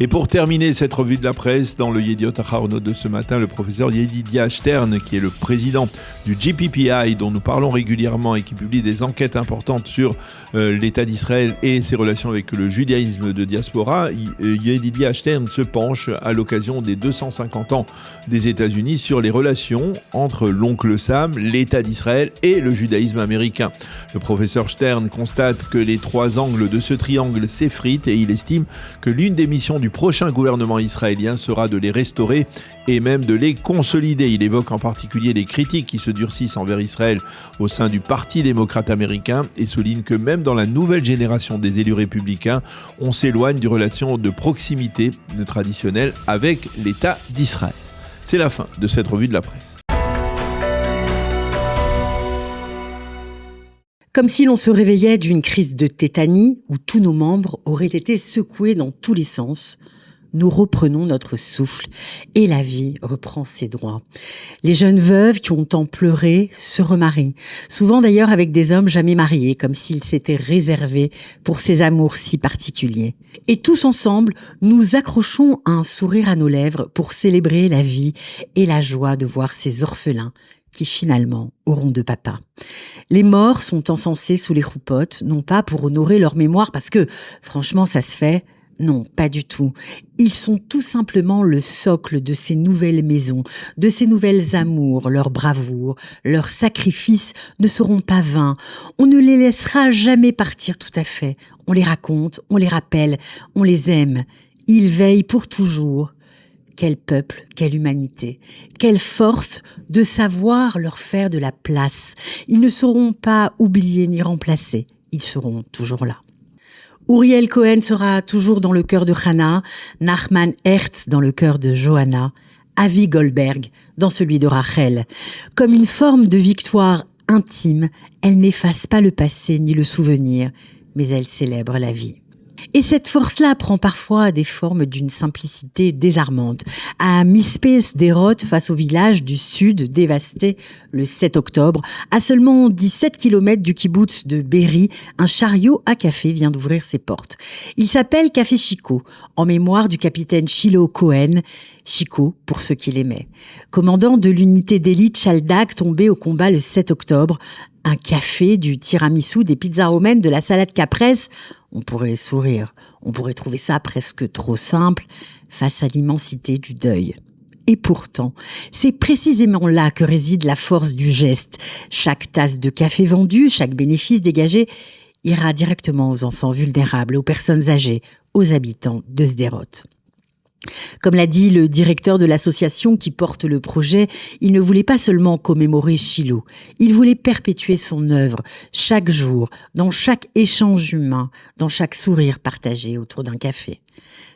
Et pour terminer cette revue de la presse, dans le Yediot Aharonot de ce matin, le professeur Yedidia Stern, qui est le président du GPPI, dont nous parlons régulièrement et qui publie des enquêtes importantes sur l'État d'Israël et ses relations avec le judaïsme de diaspora, Yedidia Stern se penche à l'occasion des 250 ans des États-Unis sur les relations entre l'oncle Sam, l'État d'Israël et le judaïsme américain. Le professeur Stern constate que les trois angles de ce triangle s'effritent et il estime que l'une des missions du prochain gouvernement israélien sera de les restaurer et même de les consolider. Il évoque en particulier les critiques qui se durcissent envers Israël au sein du Parti démocrate américain et souligne que même dans la nouvelle génération des élus républicains, on s'éloigne d'une relation de proximité traditionnelle avec l'État d'Israël. C'est la fin de cette revue de la presse. Comme si l'on se réveillait d'une crise de tétanie où tous nos membres auraient été secoués dans tous les sens, nous reprenons notre souffle et la vie reprend ses droits. Les jeunes veuves qui ont tant pleuré se remarient, souvent d'ailleurs avec des hommes jamais mariés, comme s'ils s'étaient réservés pour ces amours si particuliers. Et tous ensemble, nous accrochons un sourire à nos lèvres pour célébrer la vie et la joie de voir ces orphelins qui finalement auront deux papas. Les morts sont encensés sous les roupottes, non pas pour honorer leur mémoire, parce que franchement ça se fait, non, pas du tout. Ils sont tout simplement le socle de ces nouvelles maisons, de ces nouvelles amours, leur bravoure, leurs sacrifices ne seront pas vains. On ne les laissera jamais partir tout à fait. On les raconte, on les rappelle, on les aime. Ils veillent pour toujours. Quel peuple, quelle humanité, quelle force de savoir leur faire de la place. Ils ne seront pas oubliés ni remplacés, ils seront toujours là. Uriel Cohen sera toujours dans le cœur de Hannah, Nachman Hertz dans le cœur de Johanna, Avi Goldberg dans celui de Rachel. Comme une forme de victoire intime, elle n'efface pas le passé ni le souvenir, mais elle célèbre la vie. Et cette force-là prend parfois des formes d'une simplicité désarmante. À Mispé Sderot, face au village du sud dévasté le 7 octobre, à seulement 17 km du kibboutz de Berry, un chariot à café vient d'ouvrir ses portes. Il s'appelle Café Chico, en mémoire du capitaine Shiloh Cohen, Chico pour ceux qui l'aimaient. Commandant de l'unité d'élite Chaldak tombé au combat le 7 octobre, un café, du tiramisu, des pizzas romaines, de la salade caprese, on pourrait sourire, on pourrait trouver ça presque trop simple face à l'immensité du deuil. Et pourtant, c'est précisément là que réside la force du geste. Chaque tasse de café vendue, chaque bénéfice dégagé ira directement aux enfants vulnérables, aux personnes âgées, aux habitants de Sderot. Comme l'a dit le directeur de l'association qui porte le projet, il ne voulait pas seulement commémorer Shiloh, il voulait perpétuer son œuvre chaque jour, dans chaque échange humain, dans chaque sourire partagé autour d'un café.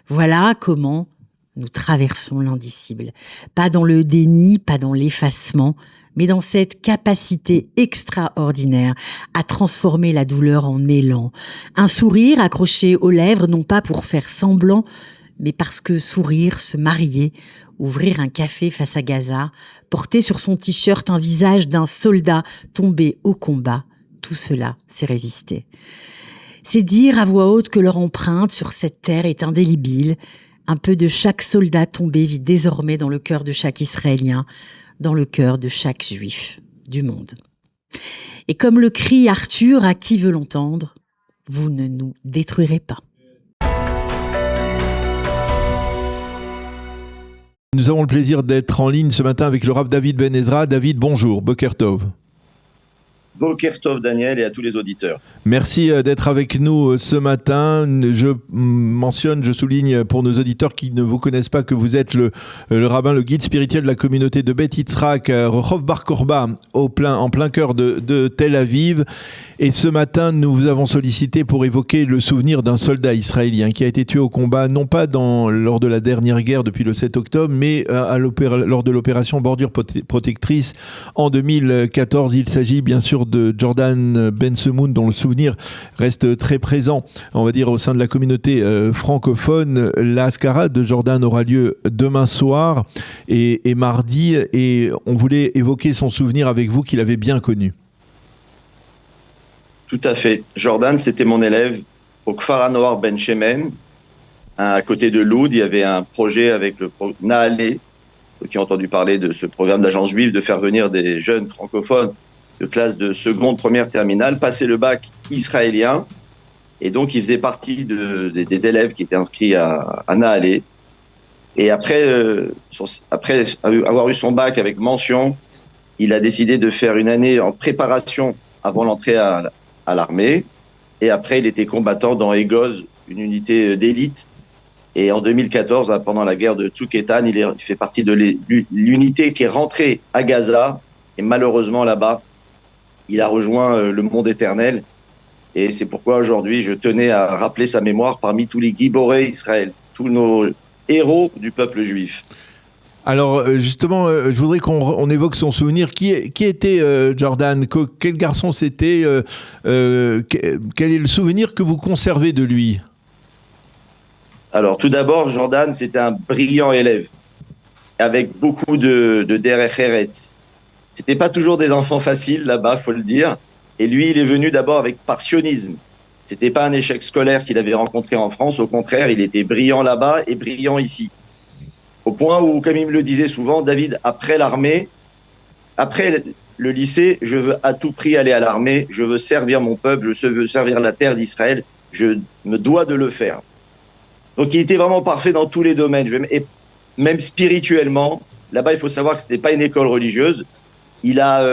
Voilà comment nous traversons l'indicible. Pas dans le déni, pas dans l'effacement, mais dans cette capacité extraordinaire à transformer la douleur en élan. Un sourire accroché aux lèvres, non pas pour faire semblant, mais parce que sourire, se marier, ouvrir un café face à Gaza, porter sur son t-shirt un visage d'un soldat tombé au combat, tout cela, c'est résister. C'est dire à voix haute que leur empreinte sur cette terre est indélébile. Un peu de chaque soldat tombé vit désormais dans le cœur de chaque Israélien, dans le cœur de chaque Juif du monde. Et comme le crie Arthur à qui veut l'entendre, vous ne nous détruirez pas. Nous avons le plaisir d'être en ligne ce matin avec le Rav David Ben Ezra. David, bonjour, Boker Tov. Boker Tov, Daniel, et à tous les auditeurs. Merci d'être avec nous ce matin. Je souligne pour nos auditeurs qui ne vous connaissent pas que vous êtes le rabbin, le guide spirituel de la communauté de Beth Yitzhak, Rehov Bar Korba, en plein cœur de Tel Aviv. Et ce matin, nous vous avons sollicité pour évoquer le souvenir d'un soldat israélien qui a été tué au combat, non pas lors de la dernière guerre depuis le 7 octobre, mais lors de l'opération Bordure Protectrice en 2014. Il s'agit bien sûr de Jordan Ben Semoun, dont le souvenir reste très présent, on va dire, au sein de la communauté francophone. La Haskara de Jordan aura lieu demain soir et mardi, et on voulait évoquer son souvenir avec vous, qu'il avait bien connu. Tout à fait. Jordan, c'était mon élève au Kfar HaNoar Ben Shemen, à côté de Loud. Il y avait un projet avec le Nahalé, qui ont entendu parler de ce programme d'agence juive, de faire venir des jeunes francophones de classe de seconde, première, terminale, passer le bac israélien. Et donc, il faisait partie des élèves qui étaient inscrits à Nahalé. Et après avoir eu son bac avec mention, il a décidé de faire une année en préparation avant l'entrée à l'armée. Et après, il était combattant dans Egoz, une unité d'élite. Et en 2014, pendant la guerre de Tzouketan, il fait partie de l'unité qui est rentrée à Gaza. Et malheureusement, là-bas, il a rejoint le monde éternel. Et c'est pourquoi aujourd'hui, je tenais à rappeler sa mémoire parmi tous les Giboré Israël, tous nos héros du peuple juif. Alors justement, je voudrais qu'on évoque son souvenir. Qui était Jordan ? Quel garçon c'était ? Quel est le souvenir que vous conservez de lui ? Alors tout d'abord, Jordan, c'était un brillant élève, avec beaucoup de derech eretz. C'était pas toujours des enfants faciles là-bas, faut le dire. Et lui, il est venu d'abord avec passionnisme. C'était pas un échec scolaire qu'il avait rencontré en France. Au contraire, il était brillant là-bas et brillant ici. Au point où, comme il me le disait souvent, David, après l'armée, après le lycée, je veux à tout prix aller à l'armée, je veux servir mon peuple, je veux servir la terre d'Israël, je me dois de le faire. Donc il était vraiment parfait dans tous les domaines, et même spirituellement. Là-bas, il faut savoir que ce n'était pas une école religieuse. Il a,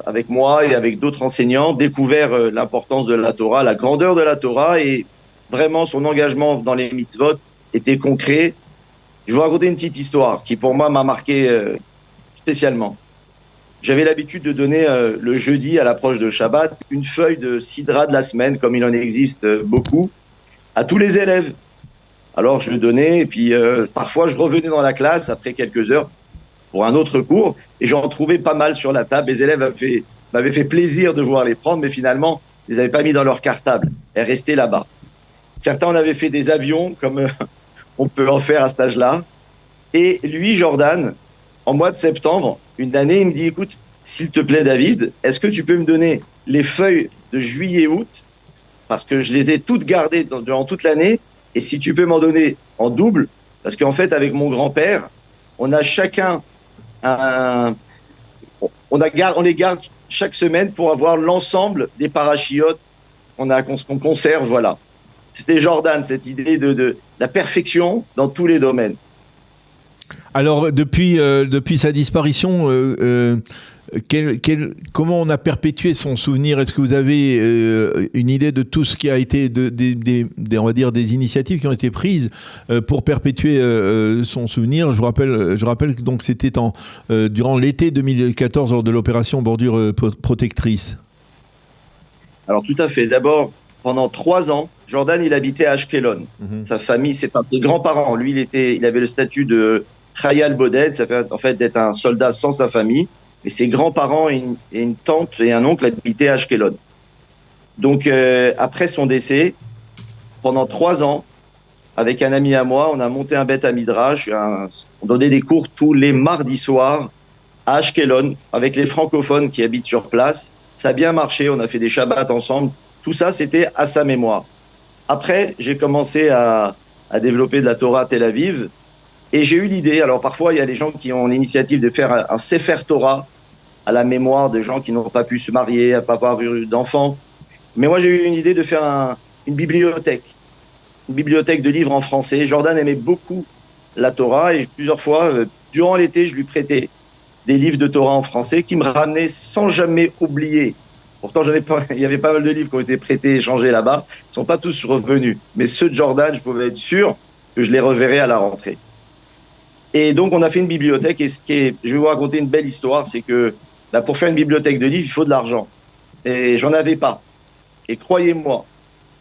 avec moi et avec d'autres enseignants, découvert l'importance de la Torah, la grandeur de la Torah, et vraiment son engagement dans les mitzvot était concret. Je vais vous raconter une petite histoire qui, pour moi, m'a marqué spécialement. J'avais l'habitude de donner le jeudi, à l'approche de Shabbat, une feuille de sidra de la semaine, comme il en existe beaucoup, à tous les élèves. Alors, je le donnais, et puis parfois, je revenais dans la classe après quelques heures pour un autre cours, et j'en trouvais pas mal sur la table. Les élèves m'avaient fait plaisir de voir les prendre, mais finalement, ils les avaient pas mis dans leur cartable. Elles restaient là-bas. Certains en avaient fait des avions, comme on peut en faire à cet âge-là. Et lui, Jordan, en mois de septembre, une année, il me dit, écoute, s'il te plaît, David, est-ce que tu peux me donner les feuilles de juillet-août, parce que je les ai toutes gardées durant toute l'année, et si tu peux m'en donner en double, parce qu'en fait, avec mon grand-père, on a chacun on les garde chaque semaine pour avoir l'ensemble des parachiotes qu'on conserve, voilà. C'était Jordan, cette idée de la perfection dans tous les domaines. Alors, depuis sa disparition, comment on a perpétué son souvenir ? Est-ce que vous avez une idée de tout ce qui a été, on va dire, des initiatives qui ont été prises pour perpétuer son souvenir ? Je rappelle que donc c'était durant l'été 2014 lors de l'opération Bordure Protectrice. Alors tout à fait. D'abord, pendant 3 ans, Jordan, il habitait à Ashkelon. Sa famille, ses grands-parents. Lui, il avait le statut de Chayal Boded, ça fait en fait d'être un soldat sans sa famille. Et ses grands-parents et une tante et un oncle habitaient à Ashkelon. Donc, après son décès, pendant 3 ans, avec un ami à moi, on a monté un Beth Midrash. On donnait des cours tous les mardis soirs à Ashkelon avec les francophones qui habitent sur place. Ça a bien marché, on a fait des Shabbats ensemble. Tout ça, c'était à sa mémoire. Après, j'ai commencé à développer de la Torah à Tel Aviv et j'ai eu l'idée. Alors parfois, il y a des gens qui ont l'initiative de faire un Sefer Torah à la mémoire de gens qui n'ont pas pu se marier, à pas avoir eu d'enfants. Mais moi, j'ai eu une idée de faire une bibliothèque de livres en français. Jordan aimait beaucoup la Torah et plusieurs fois, durant l'été, je lui prêtais des livres de Torah en français qui me ramenaient sans jamais oublier. Pourtant, il y avait pas mal de livres qui ont été prêtés, échangés là-bas. Ils ne sont pas tous revenus. Mais ceux de Jordan, je pouvais être sûr que je les reverrai à la rentrée. Et donc, on a fait une bibliothèque. Et je vais vous raconter une belle histoire, c'est que pour faire une bibliothèque de livres, il faut de l'argent. Et j'en avais pas. Et croyez-moi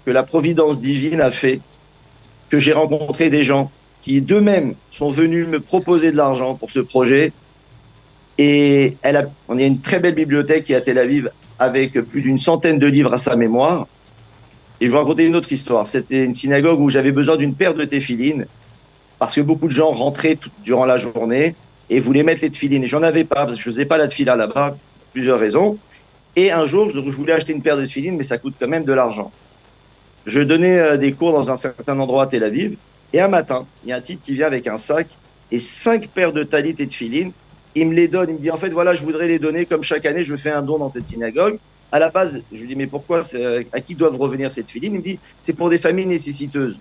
que la providence divine a fait que j'ai rencontré des gens qui d'eux-mêmes sont venus me proposer de l'argent pour ce projet. Et on a une très belle bibliothèque qui est à Tel Aviv avec plus d'une centaine de livres à sa mémoire. Et je vais vous raconter une autre histoire. C'était une synagogue où j'avais besoin d'une paire de téphilines parce que beaucoup de gens rentraient durant la journée et voulaient mettre les téphilines. Et j'en avais pas parce que je faisais pas la tefila là-bas, pour plusieurs raisons. Et un jour, je voulais acheter une paire de téphilines, mais ça coûte quand même de l'argent. Je donnais des cours dans un certain endroit à Tel Aviv. Et un matin, il y a un type qui vient avec un sac et 5 paires de talit et de téphilines. Il me les donne, il me dit en fait voilà, je voudrais les donner comme chaque année, je fais un don dans cette synagogue. À la base, je lui dis mais pourquoi, à qui doivent revenir ces téphilines? Il me dit c'est pour des familles nécessiteuses.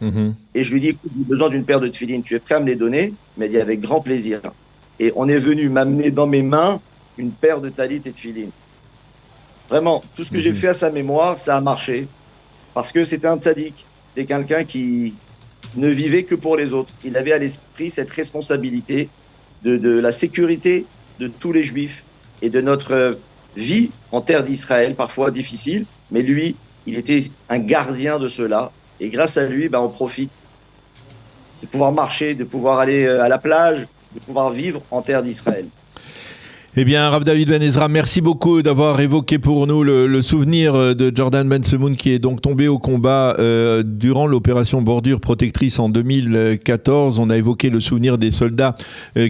Et je lui dis écoute, j'ai besoin d'une paire de téphilines, tu es prêt à me les donner? Il m'a dit avec grand plaisir. Et on est venu m'amener dans mes mains une paire de talit et de téphilines. Vraiment, tout ce que j'ai fait à sa mémoire, ça a marché. Parce que c'était un tzaddik, c'était quelqu'un qui ne vivait que pour les autres. Il avait à l'esprit cette responsabilité de la sécurité de tous les Juifs et de notre vie en terre d'Israël, parfois difficile, mais lui, il était un gardien de cela. Et grâce à lui, on profite de pouvoir marcher, de pouvoir aller à la plage, de pouvoir vivre en terre d'Israël. Eh bien, Rav David Ben Ezra, merci beaucoup d'avoir évoqué pour nous le souvenir de Jordan Ben Semoun qui est donc tombé au combat durant l'opération Bordure Protectrice en 2014. On a évoqué le souvenir des soldats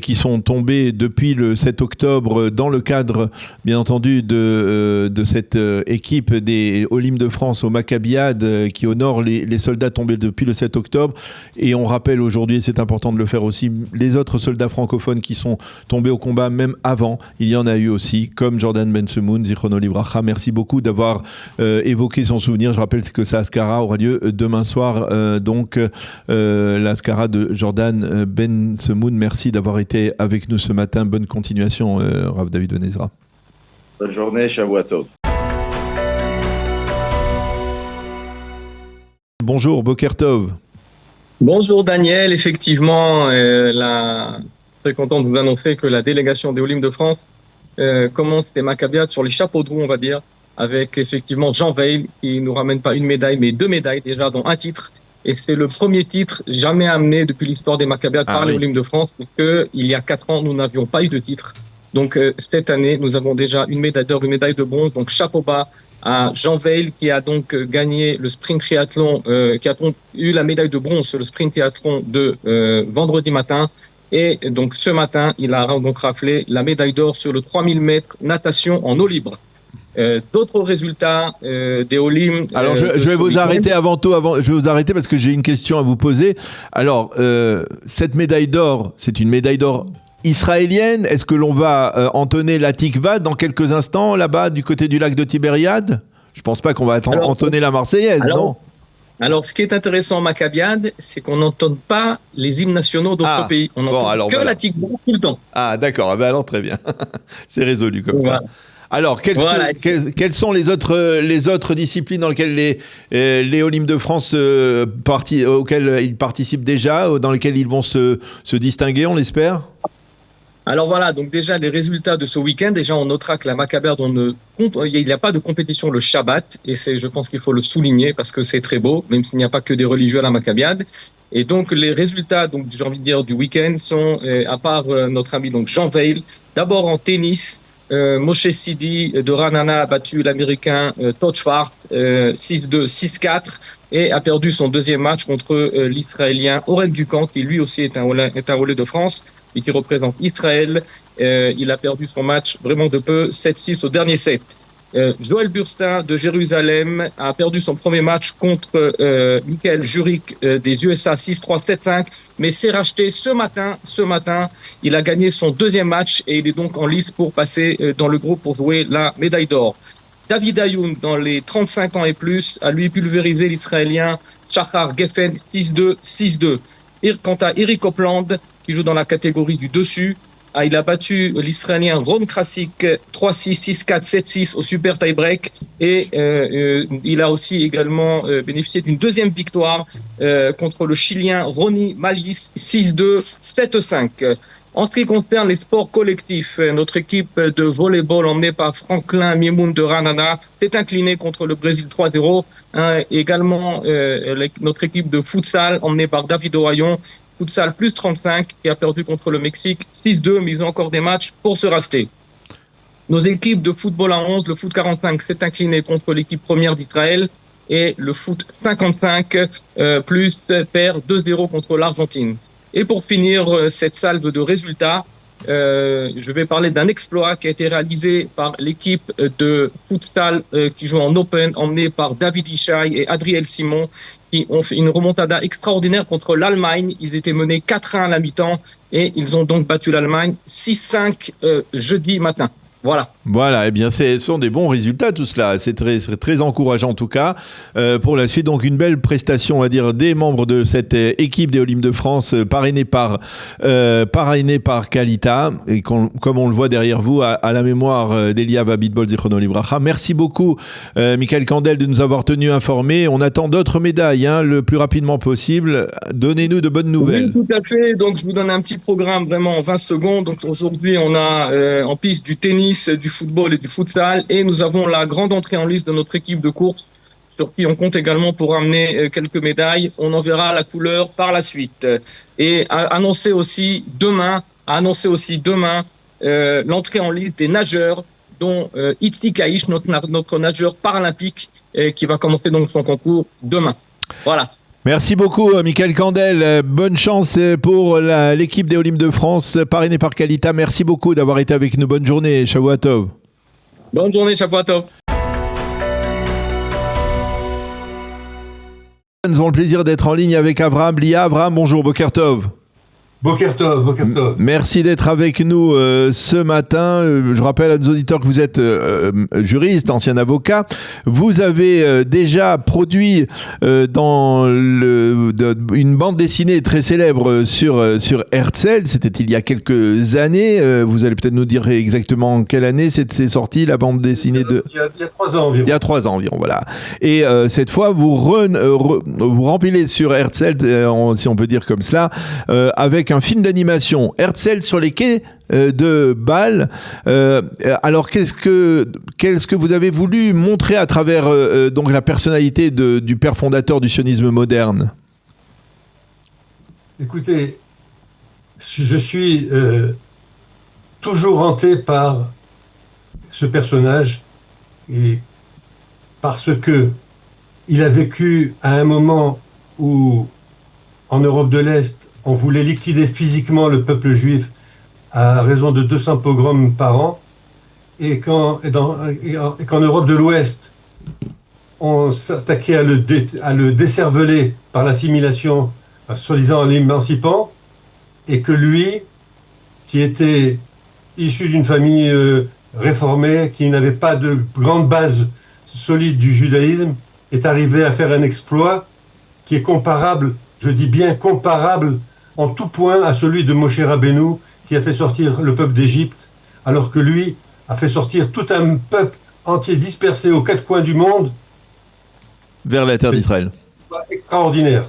qui sont tombés depuis le 7 octobre dans le cadre, bien entendu, de cette équipe des Olim de France au Maccabiades qui honore les soldats tombés depuis le 7 octobre. Et on rappelle aujourd'hui, et c'est important de le faire aussi, les autres soldats francophones qui sont tombés au combat même avant. Il y en a eu aussi, comme Jordan Ben Semoun, Zichrono Livracha. Merci beaucoup d'avoir évoqué son souvenir. Je rappelle que sa Haskara aura lieu demain soir, la Haskara de Jordan Ben Semoun. Merci d'avoir été avec nous ce matin. Bonne continuation, Rav David Ben Ezra. Bonne journée, Shavua Tov. Bonjour, Boker Tov. Bonjour Daniel, effectivement, très content de vous annoncer que la délégation des Olim de France commence ses Maccabiades sur les chapeaux de roue, on va dire, avec effectivement Jean Veil, qui nous ramène pas une médaille, mais 2 médailles déjà, dont un titre. Et c'est le premier titre jamais amené depuis l'histoire des Maccabiades par les Olim de France, puisque il y a 4 ans, nous n'avions pas eu de titre. Donc cette année, nous avons déjà une médaille d'or, une médaille de bronze. Donc chapeau bas à Jean Veil, qui a donc gagné le sprint triathlon, qui a donc eu la médaille de bronze sur le sprint triathlon de vendredi matin. Et donc ce matin, il a donc raflé la médaille d'or sur le 3000 mètres natation en eau libre. D'autres résultats des Olim. Alors je vais vous arrêter je vais vous arrêter parce que j'ai une question à vous poser. Alors cette médaille d'or, c'est une médaille d'or israélienne. Est-ce que l'on va entonner la Tikva dans quelques instants là-bas du côté du lac de Tibériade? Je pense pas qu'on va entonner la Marseillaise, non? Alors, ce qui est intéressant en Maccabiade, c'est qu'on n'entonne pas les hymnes nationaux d'autres pays. On n'entend que la Tikva tout le temps. Ah, d'accord. Alors, très bien. C'est résolu comme ça. Alors, quelles sont les autres disciplines dans lesquelles les Olim de France auxquelles ils participent déjà, dans lesquelles ils vont se distinguer, on l'espère? Alors voilà, donc déjà les résultats de ce week-end, déjà on notera que la Maccabiade, il n'y a pas de compétition le Shabbat, et je pense qu'il faut le souligner parce que c'est très beau, même s'il n'y a pas que des religieux à la Maccabiade. Et donc les résultats, donc j'ai envie de dire du week-end, sont à part notre ami donc Jean Veil, d'abord en tennis, Moshe Sidi de Ranana a battu l'Américain Todd Schwartz 6-2, 6-4 et a perdu son deuxième match contre l'Israélien Oren Ducan, qui lui aussi est un relais de France et qui représente Israël. Il a perdu son match vraiment de peu, 7-6 au dernier set. Joël Burstin de Jérusalem a perdu son premier match contre Michael Jurik des USA 6-3, 7-5, mais s'est racheté ce matin. Il a gagné son deuxième match et il est donc en lice pour passer dans le groupe pour jouer la médaille d'or. David Ayoun, dans les 35 ans et plus, a lui pulvérisé l'Israélien Shachar Geffen 6-2, 6-2. Quant à Eric Copland, qui joue dans la catégorie du dessus, il a battu l'Israélien Ron Krasik 3-6, 6-4, 7-6 au super tie-break et il a aussi également bénéficié d'une deuxième victoire contre le Chilien Ronnie Malis 6-2, 7-5. En ce qui concerne les sports collectifs, notre équipe de volleyball emmenée par Franklin Miemoun de Ranana s'est inclinée contre le Brésil 3-0. Également, notre équipe de futsal emmenée par David Ohayon, futsal plus 35, qui a perdu contre le Mexique 6-2, mais ils ont encore des matchs pour se racheter. Nos équipes de football à 11, le foot 45 s'est incliné contre l'équipe première d'Israël et le foot 55 plus perd 2-0 contre l'Argentine. Et pour finir cette salve de résultats, je vais parler d'un exploit qui a été réalisé par l'équipe de futsal qui joue en Open, emmenée par David Ishai et Adriel Simon, qui ont fait une remontada extraordinaire contre l'Allemagne. Ils étaient menés 4-1 à la mi-temps et ils ont donc battu l'Allemagne 6-5 jeudi matin. Voilà, eh bien, ce sont des bons résultats, tout cela. C'est très encourageant, en tout cas, pour la suite. Donc, une belle prestation, on va dire, des membres de cette équipe des Olympiques de France, parrainée par Kalita. Et comme on le voit derrière vous, à la mémoire d'Eliav Abitbol Zichrono Livracha. Merci beaucoup, Michael Kandel, de nous avoir tenus informés. On attend d'autres médailles, le plus rapidement possible. Donnez-nous de bonnes nouvelles. Oui, tout à fait. Donc, je vous donne un petit programme vraiment en 20 secondes. Donc, aujourd'hui, on a en piste du tennis, du football et du futsal, et nous avons la grande entrée en lice de notre équipe de course sur qui on compte également pour amener quelques médailles. On en verra la couleur par la suite. Et annoncer aussi demain l'entrée en lice des nageurs, dont Itzik Aish, notre nageur paralympique, qui va commencer donc son concours demain. Voilà. Merci beaucoup, Michael Kandel. Bonne chance pour l'équipe des Olympiques de France, parrainée par Kalita. Merci beaucoup d'avoir été avec nous. Bonne journée, Shavua Tov. Bonne journée, Shavua Tov. Nous avons le plaisir d'être en ligne avec Avraham Blia. Avraham, bonjour, Boker Tov. Boker Tov. Merci d'être avec nous ce matin. Je rappelle à nos auditeurs que vous êtes juriste, ancien avocat. Vous avez déjà produit une bande dessinée très célèbre sur Herzl. C'était il y a quelques années. Vous allez peut-être nous dire exactement quelle année c'est sorti, la bande dessinée de... Il y a 3 ans environ. Il y a 3 ans environ, voilà. Et cette fois, vous rempilez sur Herzl, si on peut dire comme cela, avec un film d'animation, Herzl sur les quais de Bâle. Alors, qu'est-ce que vous avez voulu montrer à travers donc la personnalité du père fondateur du sionisme moderne? Écoutez, je suis toujours hanté par ce personnage, et parce que il a vécu à un moment où, en Europe de l'Est, on voulait liquider physiquement le peuple juif à raison de 200 pogroms par an, et qu'en Europe de l'Ouest, on s'attaquait à le décerveler par l'assimilation, soi-disant l'émancipant, et que lui, qui était issu d'une famille réformée, qui n'avait pas de grande base solide du judaïsme, est arrivé à faire un exploit qui est comparable, je dis bien comparable, en tout point à celui de Moshe Rabbeinu, qui a fait sortir le peuple d'Égypte, alors que lui a fait sortir tout un peuple entier dispersé aux 4 coins du monde vers la terre d'Israël. Extraordinaire.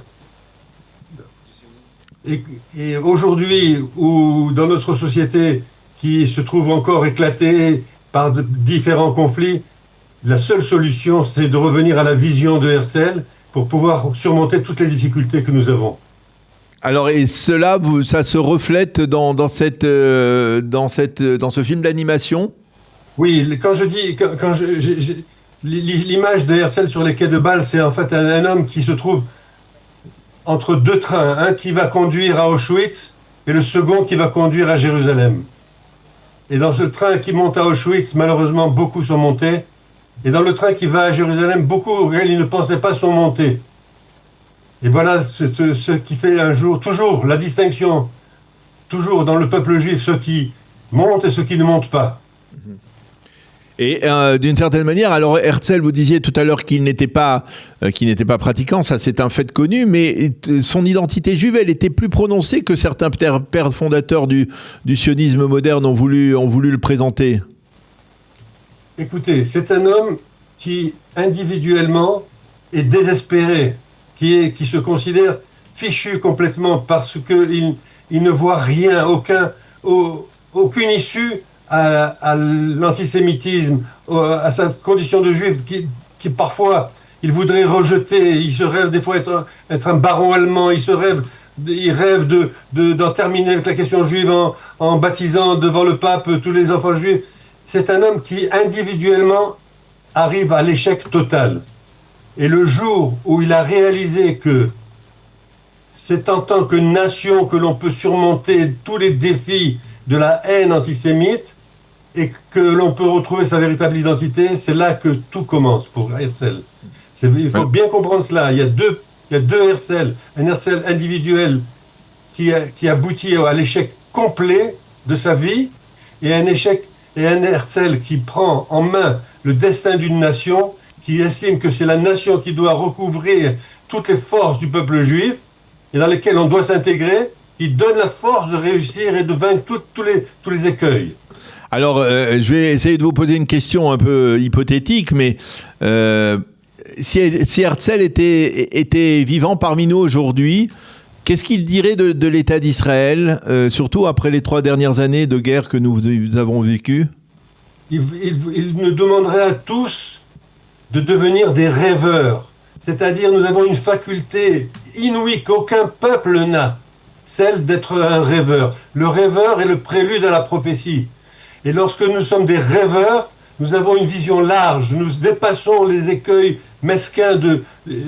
Et aujourd'hui, où dans notre société qui se trouve encore éclatée par différents conflits, la seule solution, c'est de revenir à la vision de Herzl pour pouvoir surmonter toutes les difficultés que nous avons. Alors, et cela, ça se reflète dans ce film d'animation? Oui, l'image de Herzl sur les quais de Bâle, c'est en fait un homme qui se trouve entre deux trains, un qui va conduire à Auschwitz et le second qui va conduire à Jérusalem. Et dans ce train qui monte à Auschwitz, malheureusement, beaucoup sont montés. Et dans le train qui va à Jérusalem, beaucoup auxquels ils ne pensaient pas sont montés. Et voilà ce qui fait un jour, toujours, la distinction, toujours dans le peuple juif, ceux qui montent et ceux qui ne montent pas. Et d'une certaine manière, alors Herzl, vous disiez tout à l'heure qu'il n'était pas pratiquant, ça c'est un fait connu, mais son identité juive, elle était plus prononcée que certains pères fondateurs du sionisme moderne ont voulu le présenter. Écoutez, c'est un homme qui individuellement est désespéré, qui se considère fichu complètement parce qu'il ne voit rien, aucune issue à l'antisémitisme, à sa condition de juif qui parfois il voudrait rejeter. Il se rêve des fois être un baron allemand, il rêve d'en terminer avec la question juive en baptisant devant le pape tous les enfants juifs. C'est un homme qui individuellement arrive à l'échec total. Et le jour où il a réalisé que c'est en tant que nation que l'on peut surmonter tous les défis de la haine antisémite et que l'on peut retrouver sa véritable identité, c'est là que tout commence pour Herzl. Il faut bien comprendre cela. Il y a deux Herzl. Un Herzl individuel qui aboutit à l'échec complet de sa vie et un Herzl qui prend en main le destin d'une nation, qui estime que c'est la nation qui doit recouvrir toutes les forces du peuple juif et dans lesquelles on doit s'intégrer, qui donne la force de réussir et de vaincre tous les écueils. Alors, je vais essayer de vous poser une question un peu hypothétique, mais si Herzl était vivant parmi nous aujourd'hui, qu'est-ce qu'il dirait de l'État d'Israël, surtout après les 3 dernières années de guerre que nous avons vécues ? Il nous demanderait à tous de devenir des rêveurs. C'est-à-dire, nous avons une faculté inouïe qu'aucun peuple n'a, celle d'être un rêveur. Le rêveur est le prélude à la prophétie. Et lorsque nous sommes des rêveurs, nous avons une vision large, nous dépassons les écueils mesquins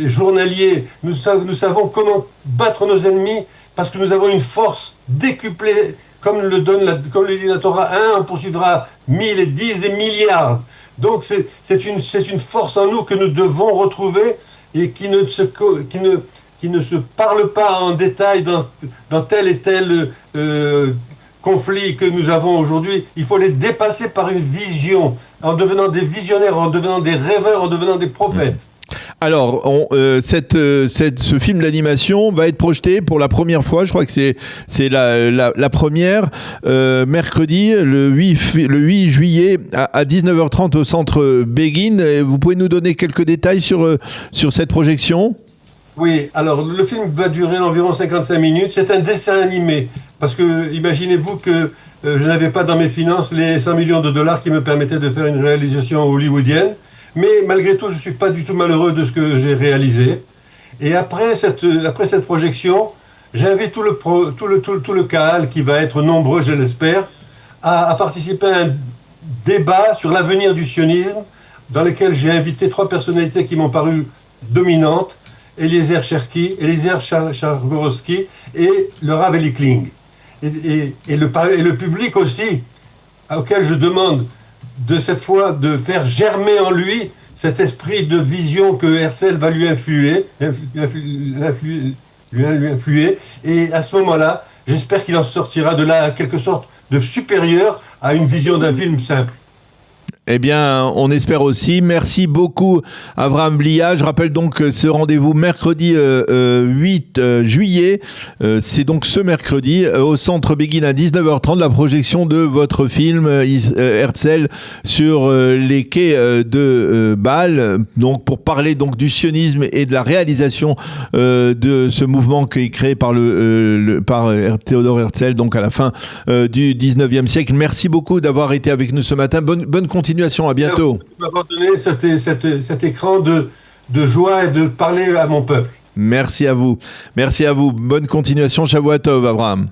journaliers, nous savons comment battre nos ennemis parce que nous avons une force décuplée, comme le dit la Torah, 1 poursuivra 1000 et 10 des milliards. Donc c'est une force en nous que nous devons retrouver et qui ne se parle pas en détail dans tel et tel conflit que nous avons aujourd'hui. Il faut les dépasser par une vision, en devenant des visionnaires, en devenant des rêveurs, en devenant des prophètes. Alors, ce film d'animation va être projeté pour la première fois, je crois que c'est la première, mercredi, le 8 juillet à 19h30 au centre Begin. Vous pouvez nous donner quelques détails sur cette projection ? Oui, alors le film va durer environ 55 minutes. C'est un dessin animé, parce que imaginez-vous que je n'avais pas dans mes finances les 100 millions de dollars qui me permettaient de faire une réalisation hollywoodienne. Mais malgré tout, je ne suis pas du tout malheureux de ce que j'ai réalisé. Et après cette projection, j'invite tout le CAAL, qui va être nombreux, je l'espère, à participer à un débat sur l'avenir du sionisme, dans lequel j'ai invité 3 personnalités qui m'ont paru dominantes, Eliezer Cherki, Eliezer Chargorowski et le Rav Eli Kling. Et le public aussi, auquel je demande de cette fois de faire germer en lui cet esprit de vision que Herzl va lui influer. Et à ce moment-là, j'espère qu'il en sortira de là, quelque sorte de supérieur à une vision d'un film simple. Eh bien, on espère aussi. Merci beaucoup, Avraham Blia. Je rappelle donc ce rendez-vous mercredi 8 juillet. C'est donc ce mercredi au Centre Begin à 19h30, la projection de votre film Herzl sur les quais de Bâle. Donc, pour parler donc du sionisme et de la réalisation de ce mouvement qui est créé par par Théodore Herzl, donc à la fin du 19e siècle. Merci beaucoup d'avoir été avec nous ce matin. Bonne continuation. À bientôt. Tu m'as donné cet écran de joie et de parler à mon peuple. Merci à vous. Merci à vous. Bonne continuation. Shavua Tov, Abraham.